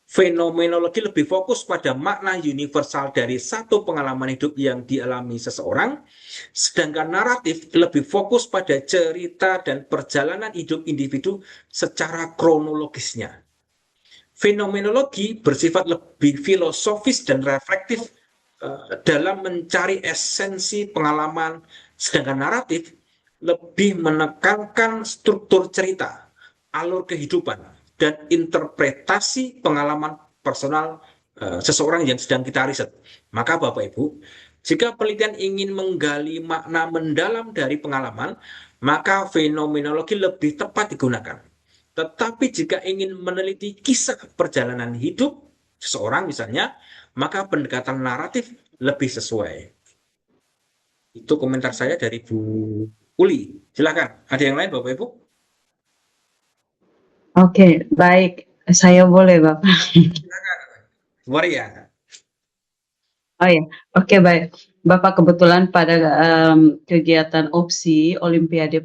fenomenologi lebih fokus pada makna universal dari satu pengalaman hidup yang dialami seseorang, sedangkan naratif lebih fokus pada cerita dan perjalanan hidup individu secara kronologisnya. Fenomenologi bersifat lebih filosofis dan reflektif dalam mencari esensi pengalaman, sedangkan naratif lebih menekankan struktur cerita, alur kehidupan, dan interpretasi pengalaman personal seseorang yang sedang kita riset. Maka Bapak Ibu, jika penelitian ingin menggali makna mendalam dari pengalaman, maka fenomenologi lebih tepat digunakan. Tetapi jika ingin meneliti kisah perjalanan hidup seseorang misalnya, maka pendekatan naratif lebih sesuai. Itu komentar saya dari Bu Uli. Silakan. Ada yang lain Bapak Ibu?
Oke, baik. Saya boleh, Bapak.
Silakan. Maria.
Oh ya, oke, baik. Bapak kebetulan pada kegiatan opsi Olimpiade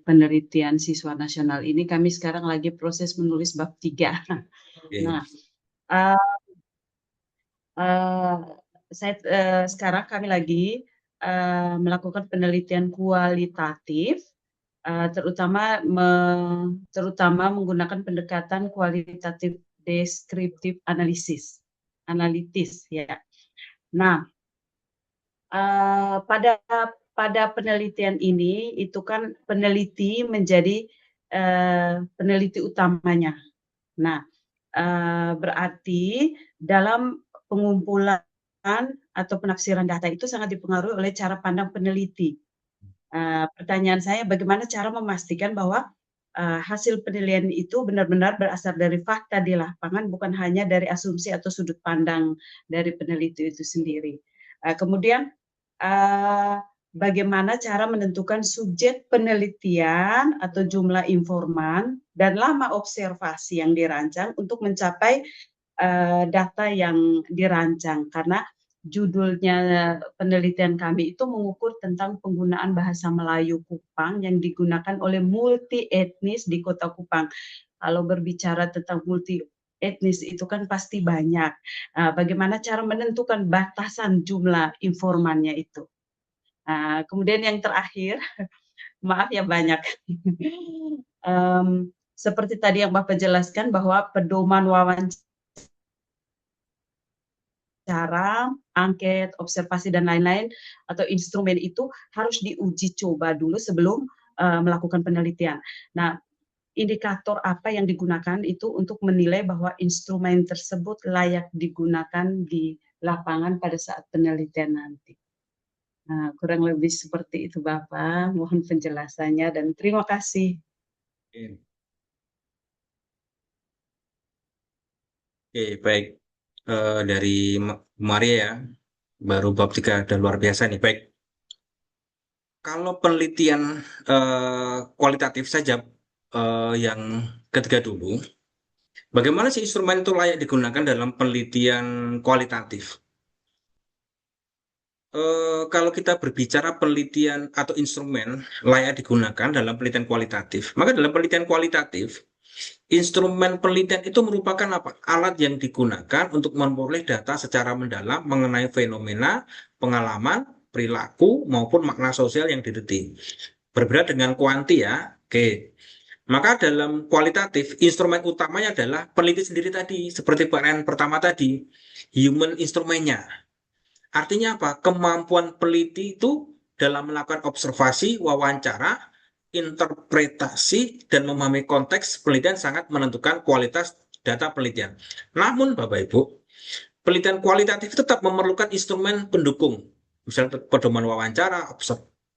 Penelitian Siswa Nasional ini kami sekarang lagi proses menulis bab 3.
Oke.
Nah, sekarang kami lagi melakukan penelitian kualitatif, terutama menggunakan pendekatan kualitatif deskriptif analitis ya. Nah, pada penelitian ini itu kan peneliti menjadi peneliti utamanya. Nah, berarti dalam pengumpulan atau penafsiran data itu sangat dipengaruhi oleh cara pandang peneliti. Pertanyaan saya, bagaimana cara memastikan bahwa hasil penilaian itu benar-benar berasal dari fakta di lapangan, bukan hanya dari asumsi atau sudut pandang dari peneliti itu sendiri. Kemudian, bagaimana cara menentukan subjek penelitian atau jumlah informan dan lama observasi yang dirancang untuk mencapai data yang dirancang, karena judulnya penelitian kami itu mengukur tentang penggunaan bahasa Melayu Kupang yang digunakan oleh multi etnis di Kota Kupang. Kalau berbicara tentang multi etnis itu kan pasti banyak. Bagaimana cara menentukan batasan jumlah informannya itu? Kemudian yang terakhir, maaf ya banyak. Seperti tadi yang Bapak jelaskan bahwa pedoman wawancara, angket, observasi dan lain-lain atau instrumen itu harus diuji coba dulu sebelum melakukan penelitian. Nah, indikator apa yang digunakan itu untuk menilai bahwa instrumen tersebut layak digunakan di lapangan pada saat penelitian nanti. Nah, kurang lebih seperti itu Bapak. Mohon penjelasannya dan terima kasih.
Oke, baik. Dari Maria ya, baru bab 3 dan luar biasa nih. Baik, kalau penelitian kualitatif saja yang ketiga dulu, bagaimana sih instrumen itu layak digunakan dalam penelitian kualitatif? Kalau kita berbicara penelitian atau instrumen layak digunakan dalam penelitian kualitatif, maka dalam penelitian kualitatif, instrumen penelitian itu merupakan apa? Alat yang digunakan untuk memperoleh data secara mendalam mengenai fenomena, pengalaman, perilaku, maupun makna sosial yang diteliti. Berbeda dengan kuanti ya. Oke. Maka dalam kualitatif, instrumen utamanya adalah peneliti sendiri tadi, seperti pertanyaan pertama tadi, human instrumennya. Artinya apa? Kemampuan peneliti itu dalam melakukan observasi, wawancara, interpretasi, dan memahami konteks penelitian sangat menentukan kualitas data penelitian. Namun, Bapak Ibu, penelitian kualitatif tetap memerlukan instrumen pendukung, misalnya pedoman wawancara,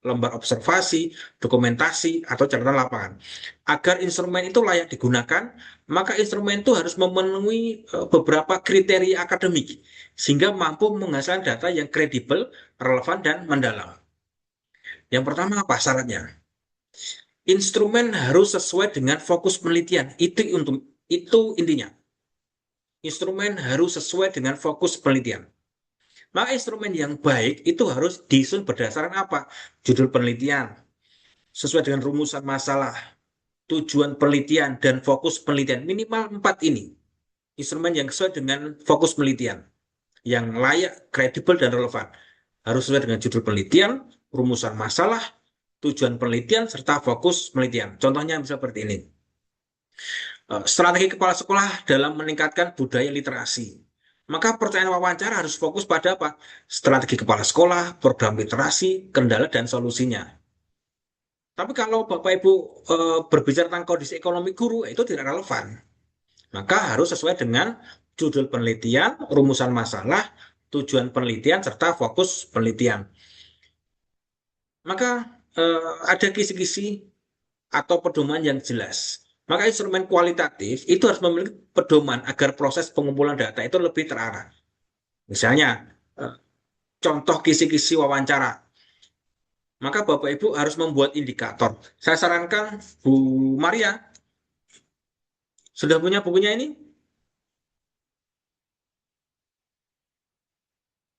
lembar observasi, dokumentasi, atau catatan lapangan. Agar instrumen itu layak digunakan, maka instrumen itu harus memenuhi beberapa kriteria akademik, sehingga mampu menghasilkan data yang kredibel, relevan, dan mendalam. Yang pertama apa syaratnya? Instrumen harus sesuai dengan fokus penelitian. Itu intinya. Instrumen harus sesuai dengan fokus penelitian. Maka instrumen yang baik itu harus disusun berdasarkan apa? Judul penelitian, sesuai dengan rumusan masalah, tujuan penelitian, dan fokus penelitian. Minimal 4 ini. Instrumen yang sesuai dengan fokus penelitian, yang layak, kredibel, dan relevan. Harus sesuai dengan judul penelitian, rumusan masalah, tujuan penelitian, serta fokus penelitian. Contohnya bisa seperti ini. Strategi kepala sekolah dalam meningkatkan budaya literasi. Maka pertanyaan wawancara harus fokus pada apa? Strategi kepala sekolah, program literasi, kendala, dan solusinya. Tapi kalau Bapak Ibu berbicara tentang kondisi ekonomi guru, itu tidak relevan. Maka harus sesuai dengan judul penelitian, rumusan masalah, tujuan penelitian, serta fokus penelitian. Maka ada kisi-kisi atau pedoman yang jelas. Maka instrumen kualitatif itu harus memiliki pedoman agar proses pengumpulan data itu lebih terarah. Misalnya, eh, contoh kisi-kisi wawancara. Maka Bapak Ibu harus membuat indikator. Saya sarankan Bu Maria, sudah punya bukunya ini?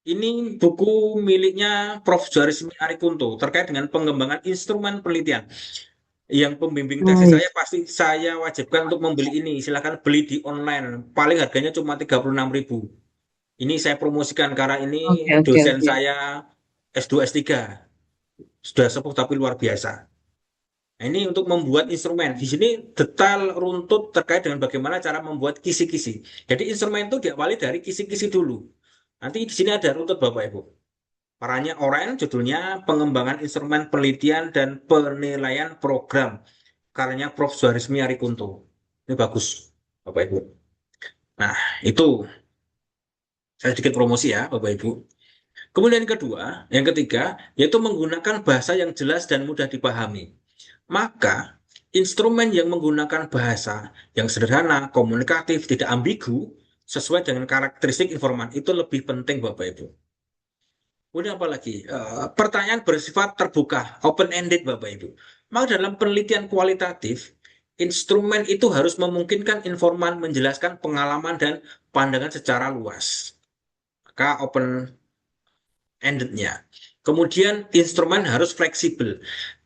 Ini buku miliknya Prof. Joharismi Arikunto terkait dengan pengembangan instrumen penelitian. Yang pembimbing tesis saya pasti saya wajibkan untuk membeli ini. Silakan beli di online. Paling harganya cuma 36.000. Ini saya promosikan karena ini dosen saya S2 S3. Sudah sepuh tapi luar biasa. Nah, ini untuk membuat instrumen. Di sini detail runtut terkait dengan bagaimana cara membuat kisi-kisi. Jadi instrumen itu diawali dari kisi-kisi dulu. Nanti di sini ada runtut Bapak Ibu. Parahnya oren, judulnya Pengembangan Instrumen Penelitian dan Penilaian Program. Karyanya Prof. Joharismi Arikunto. Ini bagus, Bapak Ibu. Nah, itu saya sedikit promosi ya, Bapak Ibu. Kemudian yang ketiga, yaitu menggunakan bahasa yang jelas dan mudah dipahami. Maka, instrumen yang menggunakan bahasa yang sederhana, komunikatif, tidak ambigu, sesuai dengan karakteristik informan, itu lebih penting, Bapak Ibu. Kemudian apa lagi? Pertanyaan bersifat terbuka, open-ended, Bapak Ibu. Maka dalam penelitian kualitatif, instrumen itu harus memungkinkan informan menjelaskan pengalaman dan pandangan secara luas. Maka endednya. Kemudian instrumen harus fleksibel.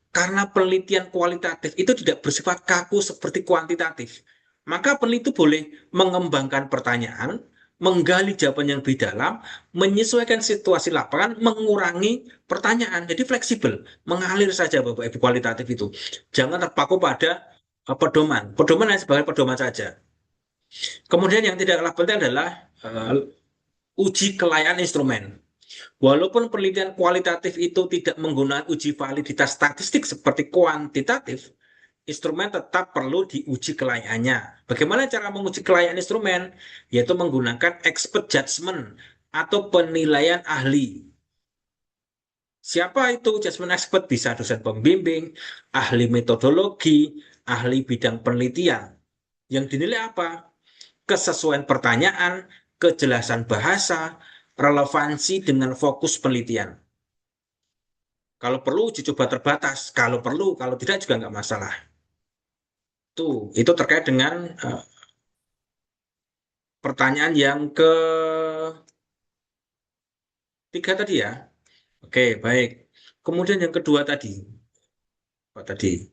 Karena penelitian kualitatif itu tidak bersifat kaku seperti kuantitatif. Maka peneliti boleh mengembangkan pertanyaan, menggali jawaban yang lebih dalam, menyesuaikan situasi lapangan, mengurangi pertanyaan. Jadi fleksibel, mengalir saja Bapak Ibu kualitatif itu. Jangan terpaku pada pedoman. Pedoman hanya sebagai pedoman saja. Kemudian yang tidak kalah penting adalah uji kelayakan instrumen. Walaupun penelitian kualitatif itu tidak menggunakan uji validitas statistik seperti kuantitatif, instrumen tetap perlu diuji kelayakannya. Bagaimana cara menguji kelayakan instrumen? Yaitu menggunakan expert judgment atau penilaian ahli. Siapa itu judgment expert? Bisa dosen pembimbing, ahli metodologi, ahli bidang penelitian. Yang dinilai apa? Kesesuaian pertanyaan, kejelasan bahasa, relevansi dengan fokus penelitian. Kalau perlu uji coba terbatas, kalau perlu, kalau tidak juga nggak masalah. Itu terkait dengan pertanyaan yang ketiga tadi ya. Oke, baik. Kemudian yang kedua tadi, apa tadi?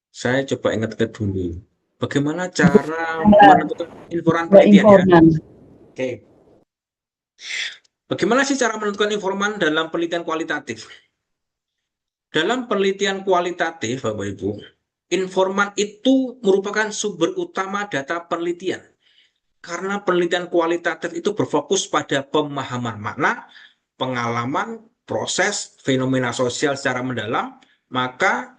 Saya coba ingat-ingat dulu. Bagaimana cara menentukan informan penelitian ya? Oke. Bagaimana sih cara menentukan informan dalam penelitian kualitatif? Dalam penelitian kualitatif, Bapak Ibu, informan itu merupakan sumber utama data penelitian. Karena penelitian kualitatif itu berfokus pada pemahaman makna, pengalaman, proses, fenomena sosial secara mendalam, maka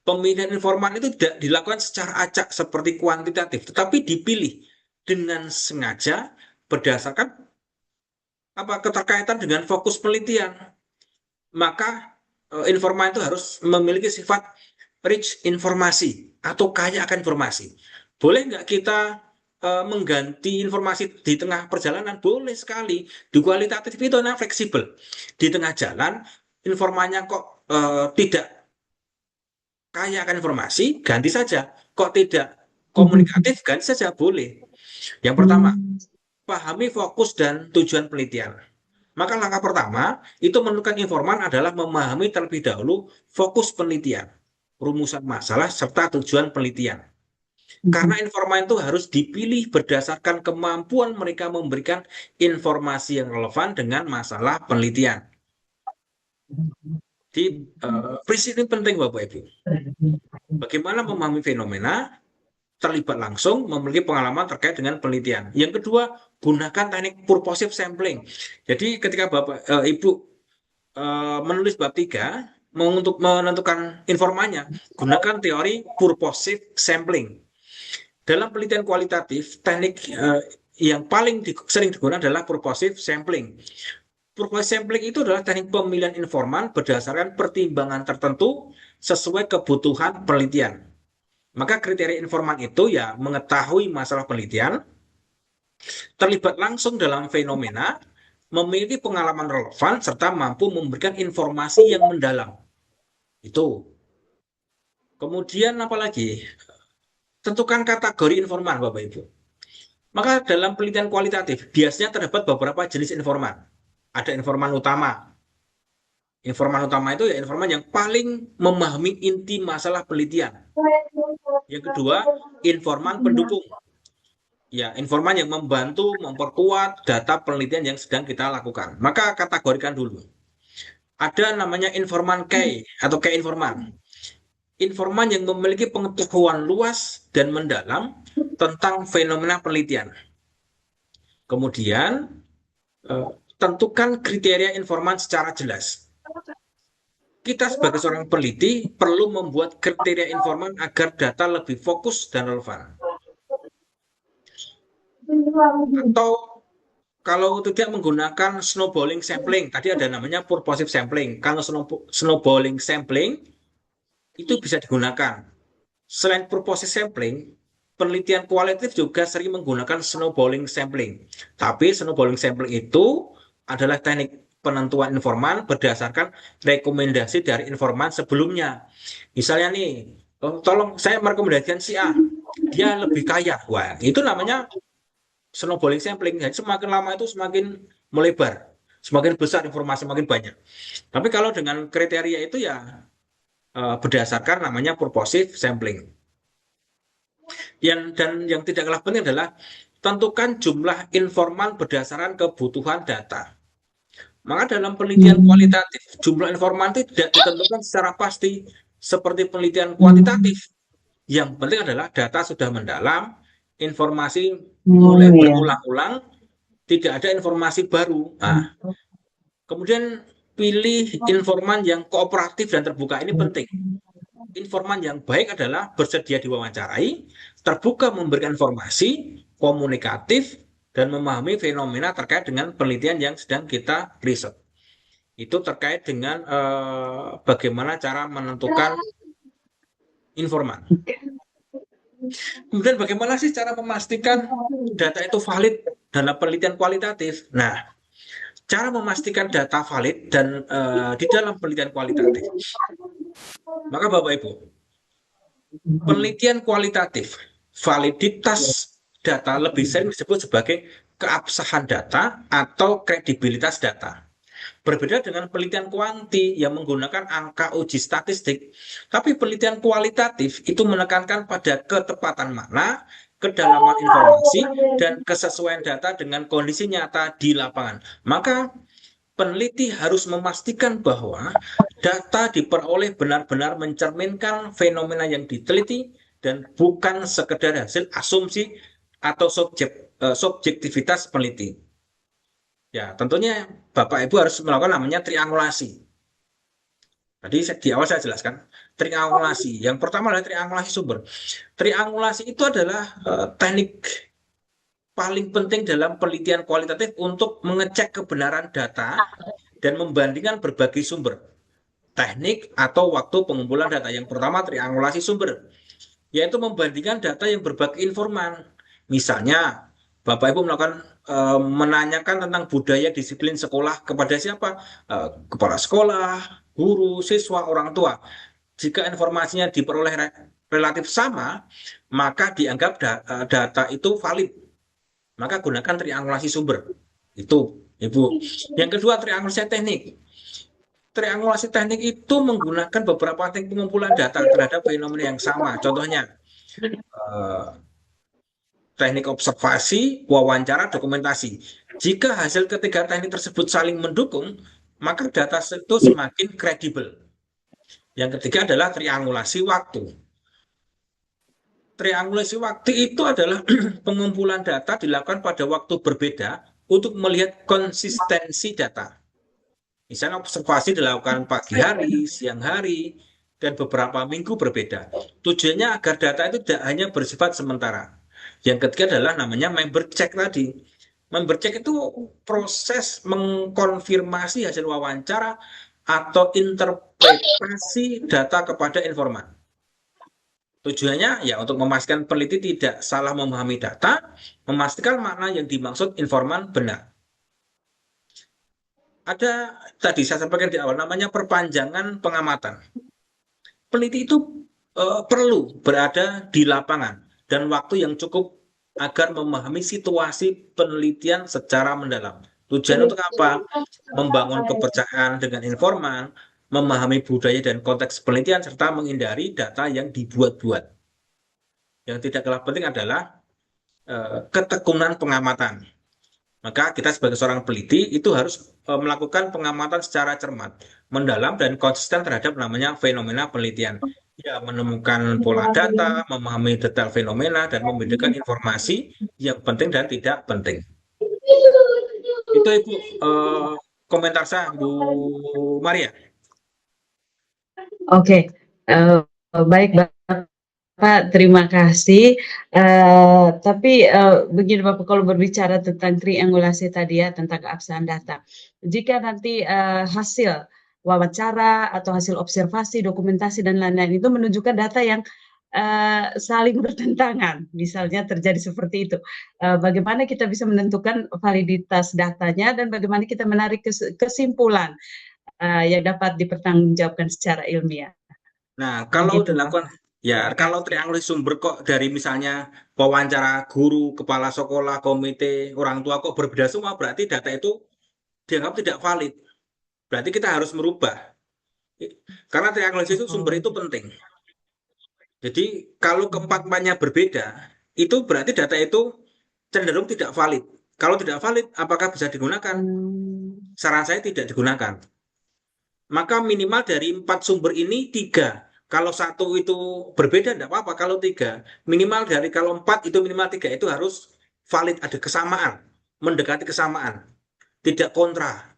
pemilihan informan itu tidak dilakukan secara acak seperti kuantitatif, tetapi dipilih dengan sengaja berdasarkan keterkaitan dengan fokus penelitian. Maka informan itu harus memiliki sifat rich informasi atau kaya akan informasi. Boleh nggak kita mengganti informasi di tengah perjalanan? Boleh sekali. Di kualitatif itu fleksibel. Di tengah jalan, informannya kok tidak kaya akan informasi, ganti saja. Kok tidak komunikatif, ganti saja. Boleh. Yang pertama, pahami fokus dan tujuan penelitian. Maka langkah pertama itu menentukan informan adalah memahami terlebih dahulu fokus penelitian, rumusan masalah, serta tujuan penelitian. Karena informan itu harus dipilih berdasarkan kemampuan mereka memberikan informasi yang relevan dengan masalah penelitian. Di prinsip ini penting Bapak Ibu. Bagaimana memahami fenomena, terlibat langsung, memiliki pengalaman terkait dengan penelitian. Yang kedua, gunakan teknik purposive sampling. Jadi ketika Bapak Ibu menulis bab 3, untuk menentukan informannya, gunakan teori purposive sampling. Dalam penelitian kualitatif, teknik yang paling sering digunakan adalah purposive sampling. Purposive sampling itu adalah teknik pemilihan informan berdasarkan pertimbangan tertentu sesuai kebutuhan penelitian. Maka kriteria informan itu ya mengetahui masalah penelitian, terlibat langsung dalam fenomena, memiliki pengalaman relevan, serta mampu memberikan informasi yang mendalam. Itu. Kemudian apa lagi? Tentukan kategori informan, Bapak Ibu. Maka dalam penelitian kualitatif, biasanya terdapat beberapa jenis informan. Ada informan utama. Informan utama itu ya informan yang paling memahami inti masalah penelitian. Yang kedua, informan pendukung. Ya, informan yang membantu memperkuat data penelitian yang sedang kita lakukan. Maka kategorikan dulu. Ada namanya informan key atau key informan. Informan yang memiliki pengetahuan luas dan mendalam tentang fenomena penelitian. Kemudian, tentukan kriteria informan secara jelas. Kita sebagai seorang peneliti perlu membuat kriteria informan agar data lebih fokus dan relevan. Atau kalau tidak menggunakan snowballing sampling, tadi ada namanya purposive sampling. Kalau snowballing sampling itu bisa digunakan. Selain purposive sampling, penelitian kualitatif juga sering menggunakan snowballing sampling. Tapi snowballing sampling itu adalah teknik penentuan informan berdasarkan rekomendasi dari informan sebelumnya. Misalnya nih, tolong saya merekomendasikan si A, dia lebih kaya. Wah, itu namanya snowballing sampling. Jadi semakin lama itu semakin melebar. Semakin besar informasi makin banyak. Tapi kalau dengan kriteria itu ya berdasarkan namanya purposive sampling. Dan yang tidak kalah penting adalah tentukan jumlah informan berdasarkan kebutuhan data. Maka dalam penelitian kualitatif, jumlah informan itu tidak ditentukan secara pasti seperti penelitian kuantitatif. Yang penting adalah data sudah mendalam, informasi mulai
Iya.
berulang-ulang, tidak ada informasi baru. Nah, kemudian pilih informan yang kooperatif dan terbuka. Ini penting. Informan yang baik adalah bersedia diwawancarai, terbuka memberikan informasi, komunikatif, dan memahami fenomena terkait dengan penelitian yang sedang kita riset. Itu terkait dengan bagaimana cara menentukan informan. Kemudian bagaimana sih cara memastikan data itu valid dalam penelitian kualitatif? Nah, cara memastikan data valid dan di dalam penelitian kualitatif. Maka Bapak Ibu, penelitian kualitatif, validitas data lebih sering disebut sebagai keabsahan data atau kredibilitas data. Berbeda dengan penelitian kuanti yang menggunakan angka uji statistik, tapi penelitian kualitatif itu menekankan pada ketepatan makna, kedalaman informasi, dan kesesuaian data dengan kondisi nyata di lapangan. Maka peneliti harus memastikan bahwa data diperoleh benar-benar mencerminkan fenomena yang diteliti dan bukan sekedar hasil asumsi atau subjektivitas peneliti. Ya, tentunya Bapak Ibu harus melakukan namanya triangulasi. Tadi di awal saya jelaskan triangulasi. Yang pertama adalah triangulasi sumber. Triangulasi itu adalah teknik paling penting dalam penelitian kualitatif untuk mengecek kebenaran data dan membandingkan berbagai sumber. Teknik atau waktu pengumpulan data. Yang pertama triangulasi sumber, yaitu membandingkan data yang berbagai informan. Misalnya, Bapak Ibu melakukan menanyakan tentang budaya disiplin sekolah kepada siapa? Kepala sekolah, guru, siswa, orang tua. Jika informasinya diperoleh relatif sama, maka dianggap data itu valid. Maka gunakan triangulasi sumber. Itu, Ibu. Yang kedua, triangulasi teknik. Triangulasi teknik itu menggunakan beberapa teknik pengumpulan data terhadap fenomena yang sama. Contohnya, teknik observasi, wawancara, dokumentasi. Jika hasil ketiga teknik tersebut saling mendukung, maka data itu semakin kredibel. Yang ketiga adalah triangulasi waktu. Triangulasi waktu itu adalah pengumpulan data dilakukan pada waktu berbeda untuk melihat konsistensi data. Misalnya observasi dilakukan pagi hari, siang hari, dan beberapa minggu berbeda. Tujuannya agar data itu tidak hanya bersifat sementara. Yang ketiga adalah namanya member check tadi. Member check itu proses mengkonfirmasi hasil wawancara atau interpretasi data kepada informan. Tujuannya ya untuk memastikan peneliti tidak salah memahami data, memastikan makna yang dimaksud informan benar. Ada tadi saya sampaikan di awal namanya perpanjangan pengamatan. Peneliti itu perlu berada di lapangan dan waktu yang cukup agar memahami situasi penelitian secara mendalam. Tujuan untuk apa? Membangun kepercayaan dengan informan, memahami budaya dan konteks penelitian, serta menghindari data yang dibuat-buat. Yang tidak kalah penting adalah ketekunan pengamatan. Maka kita sebagai seorang peneliti itu harus melakukan pengamatan secara cermat, mendalam dan konsisten terhadap namanya fenomena penelitian. Ya, menemukan pola data, memahami detail fenomena, dan membedakan informasi yang penting dan tidak penting. Itu Ibu komentar saya, Bu Maria.
Oke, baik Bapak, terima kasih. Tapi begini Bapak, kalau berbicara tentang triangulasi tadi ya, tentang keabsahan data. Jika nanti hasil wawancara atau hasil observasi, dokumentasi dan lain-lain itu menunjukkan data yang saling bertentangan, misalnya terjadi seperti itu. Bagaimana kita bisa menentukan validitas datanya dan bagaimana kita menarik kesimpulan yang dapat dipertanggungjawabkan secara ilmiah.
Nah, kalau
Begitu,
dilakukan kalau triangulasi sumber kok dari misalnya wawancara guru, kepala sekolah, komite, orang tua kok berbeda semua, berarti data itu dianggap tidak valid. Berarti kita harus merubah. Karena triangle itu sumber itu penting. Jadi kalau keempat-empatnya berbeda, itu berarti data itu cenderung tidak valid. Kalau tidak valid, apakah bisa digunakan? Saran saya tidak digunakan. Maka minimal dari 4 sumber ini 3. Kalau satu itu berbeda, tidak apa-apa. Kalau 3, minimal dari kalau 4 itu minimal 3 itu harus valid, ada kesamaan, mendekati kesamaan, tidak kontra.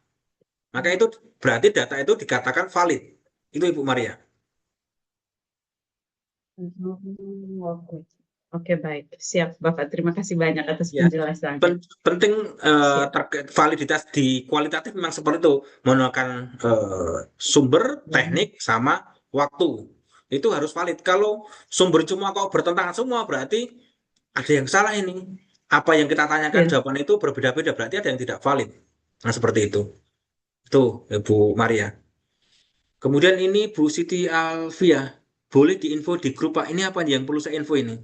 Maka itu berarti data itu dikatakan valid. Itu Ibu Maria.
Oke, oke, baik, siap Bapak. Terima kasih banyak atas
Ya,
penjelasannya.
penting
Siap.
terkait validitas di kualitatif memang seperti itu, menggunakan sumber, teknik, sama waktu. Itu harus valid. Kalau sumber cuma kok bertentangan semua, berarti ada yang salah ini. Apa yang kita tanyakan
Ya.
jawaban itu berbeda-beda, berarti ada yang tidak valid. Nah, seperti itu. Itu, Bu Maria. Kemudian ini Bu Siti Alfia, boleh diinfo di grup Pak, ini apa yang perlu saya info ini?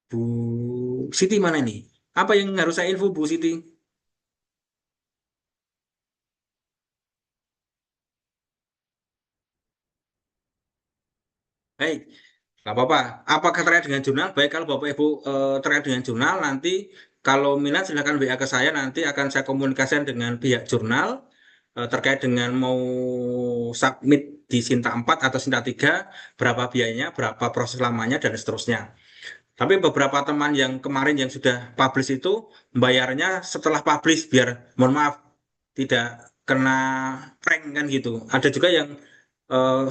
Bu Siti mana nih? Apa yang harus saya info Bu Siti? Baik, nggak apa-apa. Apakah terkait dengan jurnal? Baik, kalau Bapak Ibu terkait dengan jurnal, nanti kalau minat silakan WA ke saya, nanti akan saya komunikasikan dengan pihak jurnal terkait dengan mau submit di Sinta 4 atau Sinta 3, berapa biayanya, berapa proses lamanya, dan seterusnya. Tapi beberapa teman yang kemarin yang sudah publish itu bayarnya setelah publish biar, mohon maaf, tidak kena prank kan gitu. Ada juga yang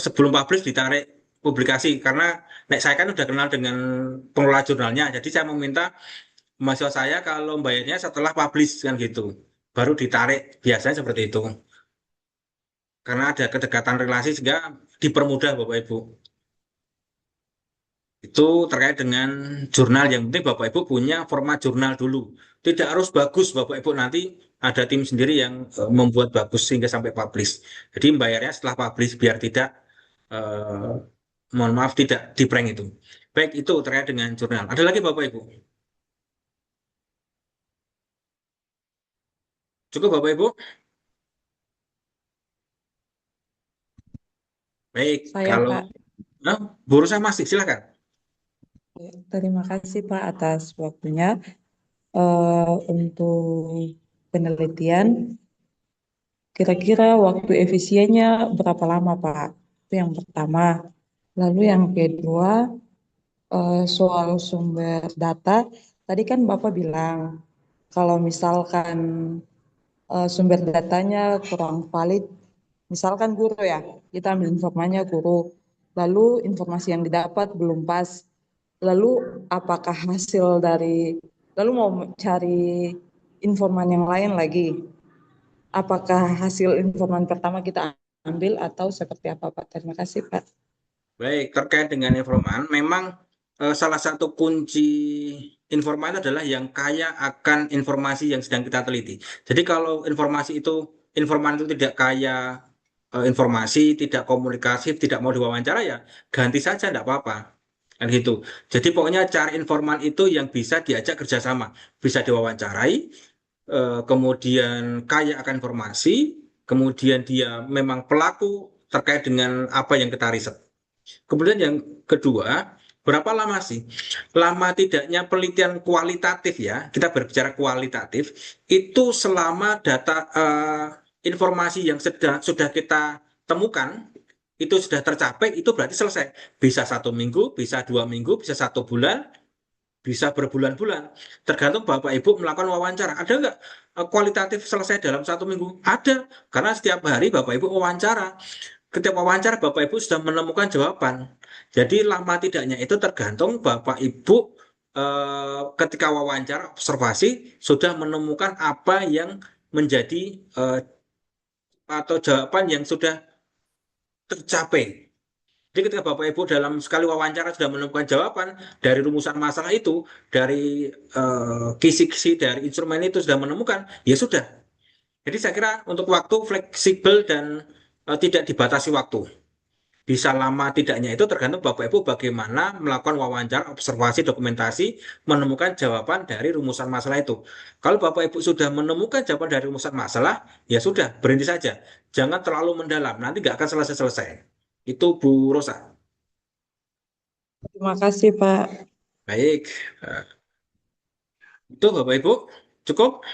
sebelum publish ditarik publikasi karena saya kan udah kenal dengan pengelola jurnalnya. Jadi saya meminta mahasiswa saya kalau bayarnya setelah publish kan gitu. Baru ditarik. Biasanya seperti itu. Karena ada kedekatan relasi sehingga dipermudah Bapak Ibu. Itu terkait dengan jurnal. Yang penting Bapak Ibu punya format jurnal dulu. Tidak harus bagus Bapak Ibu, nanti ada tim sendiri yang membuat bagus sehingga sampai publish. Jadi bayarnya setelah publish biar tidak eh, mohon maaf tidak di prank itu. Baik, itu terkait dengan jurnal. Ada lagi Bapak Ibu? Cukup Bapak Ibu? Baik,
Saya,
kalau
Pak.
Bu Rosa masih silakan.
Terima kasih, Pak, atas waktunya. Untuk penelitian, kira-kira waktu efisiennya berapa lama, Pak? Itu yang pertama. Lalu yang kedua, soal sumber data. Tadi kan Bapak bilang, kalau misalkan sumber datanya kurang valid, misalkan guru ya, kita ambil informasinya guru, lalu informasi yang didapat belum pas, lalu apakah hasil dari, lalu mau cari informan yang lain lagi, apakah hasil informan pertama kita ambil atau seperti apa Pak? Terima kasih Pak.
Baik, terkait dengan informan, memang salah satu kunci informan itu adalah yang kaya akan informasi yang sedang kita teliti. Jadi kalau informan itu tidak kaya informasi, tidak komunikatif, tidak mau diwawancara ya ganti saja, tidak apa-apa. Kan gitu. Jadi pokoknya cari informan itu yang bisa diajak kerjasama, bisa diwawancarai, kemudian kaya akan informasi, kemudian dia memang pelaku terkait dengan apa yang kita riset. Kemudian yang kedua, berapa lama sih? Lama tidaknya penelitian kualitatif ya, kita berbicara kualitatif, itu selama data informasi yang sudah kita temukan, itu sudah tercapai, itu berarti selesai. Bisa 1 minggu, bisa 2 minggu, bisa 1 bulan, bisa berbulan-bulan. Tergantung Bapak Ibu melakukan wawancara. Ada nggak kualitatif selesai dalam 1 minggu? Ada, karena setiap hari Bapak Ibu wawancara. Ketika wawancara Bapak Ibu sudah menemukan jawaban. Jadi lama tidaknya itu tergantung Bapak Ibu ketika wawancara observasi sudah menemukan apa yang menjadi atau jawaban yang sudah tercapai. Jadi ketika Bapak Ibu dalam sekali wawancara sudah menemukan jawaban dari rumusan masalah itu, dari kisi-kisi dari instrumen itu sudah menemukan, ya sudah. Jadi saya kira untuk waktu fleksibel dan tidak dibatasi waktu. Bisa lama tidaknya itu tergantung Bapak Ibu bagaimana melakukan wawancara, observasi, dokumentasi, menemukan jawaban dari rumusan masalah itu. Kalau Bapak Ibu sudah menemukan jawaban dari rumusan masalah, ya sudah, berhenti saja. Jangan terlalu mendalam, nanti nggak akan selesai-selesai. Itu Bu Rosa.
Terima kasih, Pak.
Baik, Eh, itu Bapak Ibu, cukup?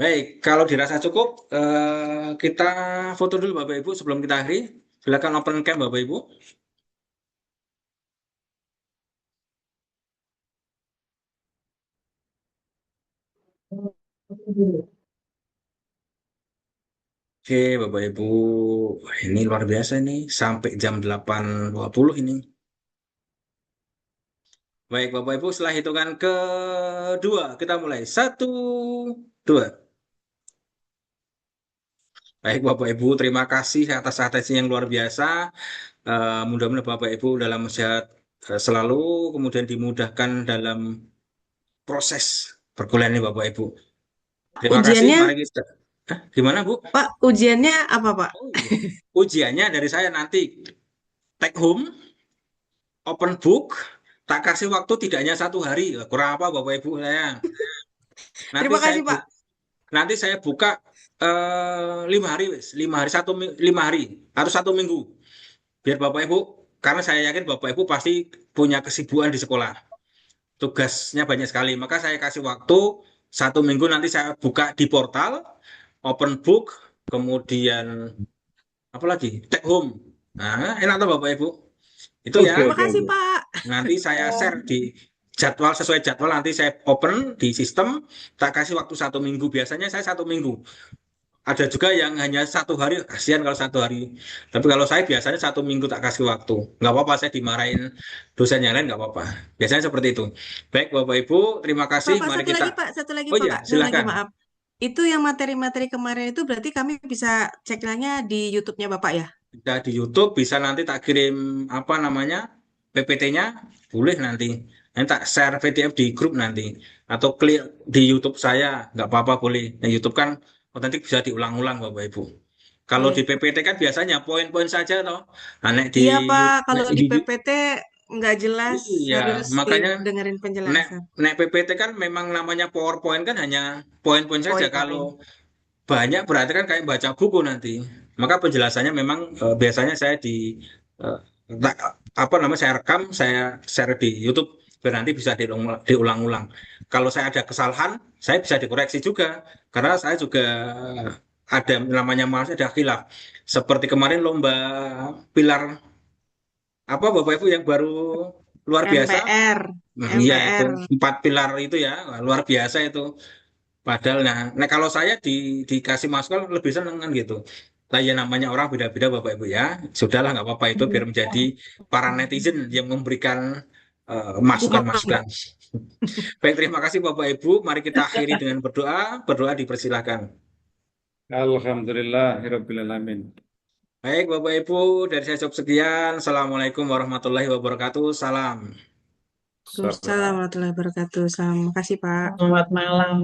Baik, kalau dirasa cukup, kita foto dulu Bapak Ibu sebelum kita akhiri. Silakan open cam Bapak Ibu. Oke, Bapak Ibu, wah, ini luar biasa nih, sampai jam 8.20 ini. Baik, Bapak Ibu, setelah hitungan kedua, kita mulai. Satu, dua. Baik, Bapak Ibu, terima kasih atas atensinya yang luar biasa. Mudah-mudahan Bapak Ibu dalam sehat selalu, kemudian dimudahkan dalam proses perkuliahan ini, Bapak Ibu. Terima kasih,
Ujiannya,
mari kita. Hah, gimana, Bu?
Pak, ujiannya apa, Pak?
Oh iya. Ujiannya dari saya nanti take home, open book, tak kasih waktu tidak hanya 1 hari. Kurang apa Bapak Ibu saya? Nanti
Terima
saya
kasih, Pak.
nanti saya buka 5 hari, wes. 5 hari, 5 hari atau 1 minggu. Biar Bapak Ibu, karena saya yakin Bapak Ibu pasti punya kesibukan di sekolah. Tugasnya banyak sekali. Maka saya kasih waktu 1 minggu, nanti saya buka di portal, open book, kemudian apa lagi? Take home. Nah, enak tuh Bapak Ibu. Itu ya.
Oke,
Terima
oke,
kasih,
oke.
Pak.
Nanti saya share di jadwal, sesuai jadwal nanti saya open di sistem, tak kasih waktu 1 minggu. Biasanya saya 1 minggu. Ada juga yang hanya 1 hari, kasihan kalau 1 hari. Tapi kalau saya biasanya 1 minggu tak kasih waktu. Nggak apa-apa, saya dimarahin dosen yang lain nggak apa-apa. Biasanya seperti itu. Baik Bapak Ibu, terima kasih.
Pak,
Mari
satu
kita.
lagi, Pak. Satu lagi,
Oh
Pak.
iya,
Satu lagi,
silakan.
maaf. Itu yang materi-materi kemarin itu berarti kami bisa ceknya di YouTube-nya Bapak ya?
Bisa di YouTube, bisa nanti tak kirim apa namanya PPT-nya, boleh nanti. Nanti tak share PDF di grup nanti, atau klik di YouTube saya, nggak apa-apa boleh. Nah, YouTube kan otentik bisa diulang-ulang Bapak Ibu. Kalau di
Oke.
PPT kan biasanya poin-poin saja toh. Nah,
Iya, Pak.
nek
Kalau di
di
PPT nggak jelas,
iya,
harus
makanya
dengerin
nek
penjelasan.
nek PPT kan memang namanya PowerPoint kan hanya poin-poin saja. Kalau
Poin-poin.
banyak berarti kan kayak baca buku nanti. Maka penjelasannya memang biasanya saya di eh, apa namanya, saya rekam, saya share di YouTube biar nanti bisa diulang-ulang. Kalau saya ada kesalahan, saya bisa dikoreksi juga karena saya juga ada namanya malas, ada khilaf. Seperti kemarin lomba pilar apa Bapak Ibu yang baru luar biasa.
MPR.
Nah, iya itu
MPR.
4 pilar itu ya, luar biasa itu. Padahal, nah kalau saya dikasih masukan lebih seneng kan gitu. Nah ya namanya orang beda-beda Bapak Ibu ya. Sudahlah nggak apa-apa, itu biar menjadi para netizen yang memberikan
Dukungan.
masukan-masukan. Baik, terima kasih Bapak Ibu. Mari kita akhiri dengan berdoa. Berdoa dipersilakan.
Alhamdulillahirabbil alamin.
Baik Bapak Ibu, dari saya cukup sekian. Assalamualaikum warahmatullahi wabarakatuh. Salam.
Waalaikumsalam warahmatullahi wabarakatuh. Terima kasih, Pak.
Selamat malam.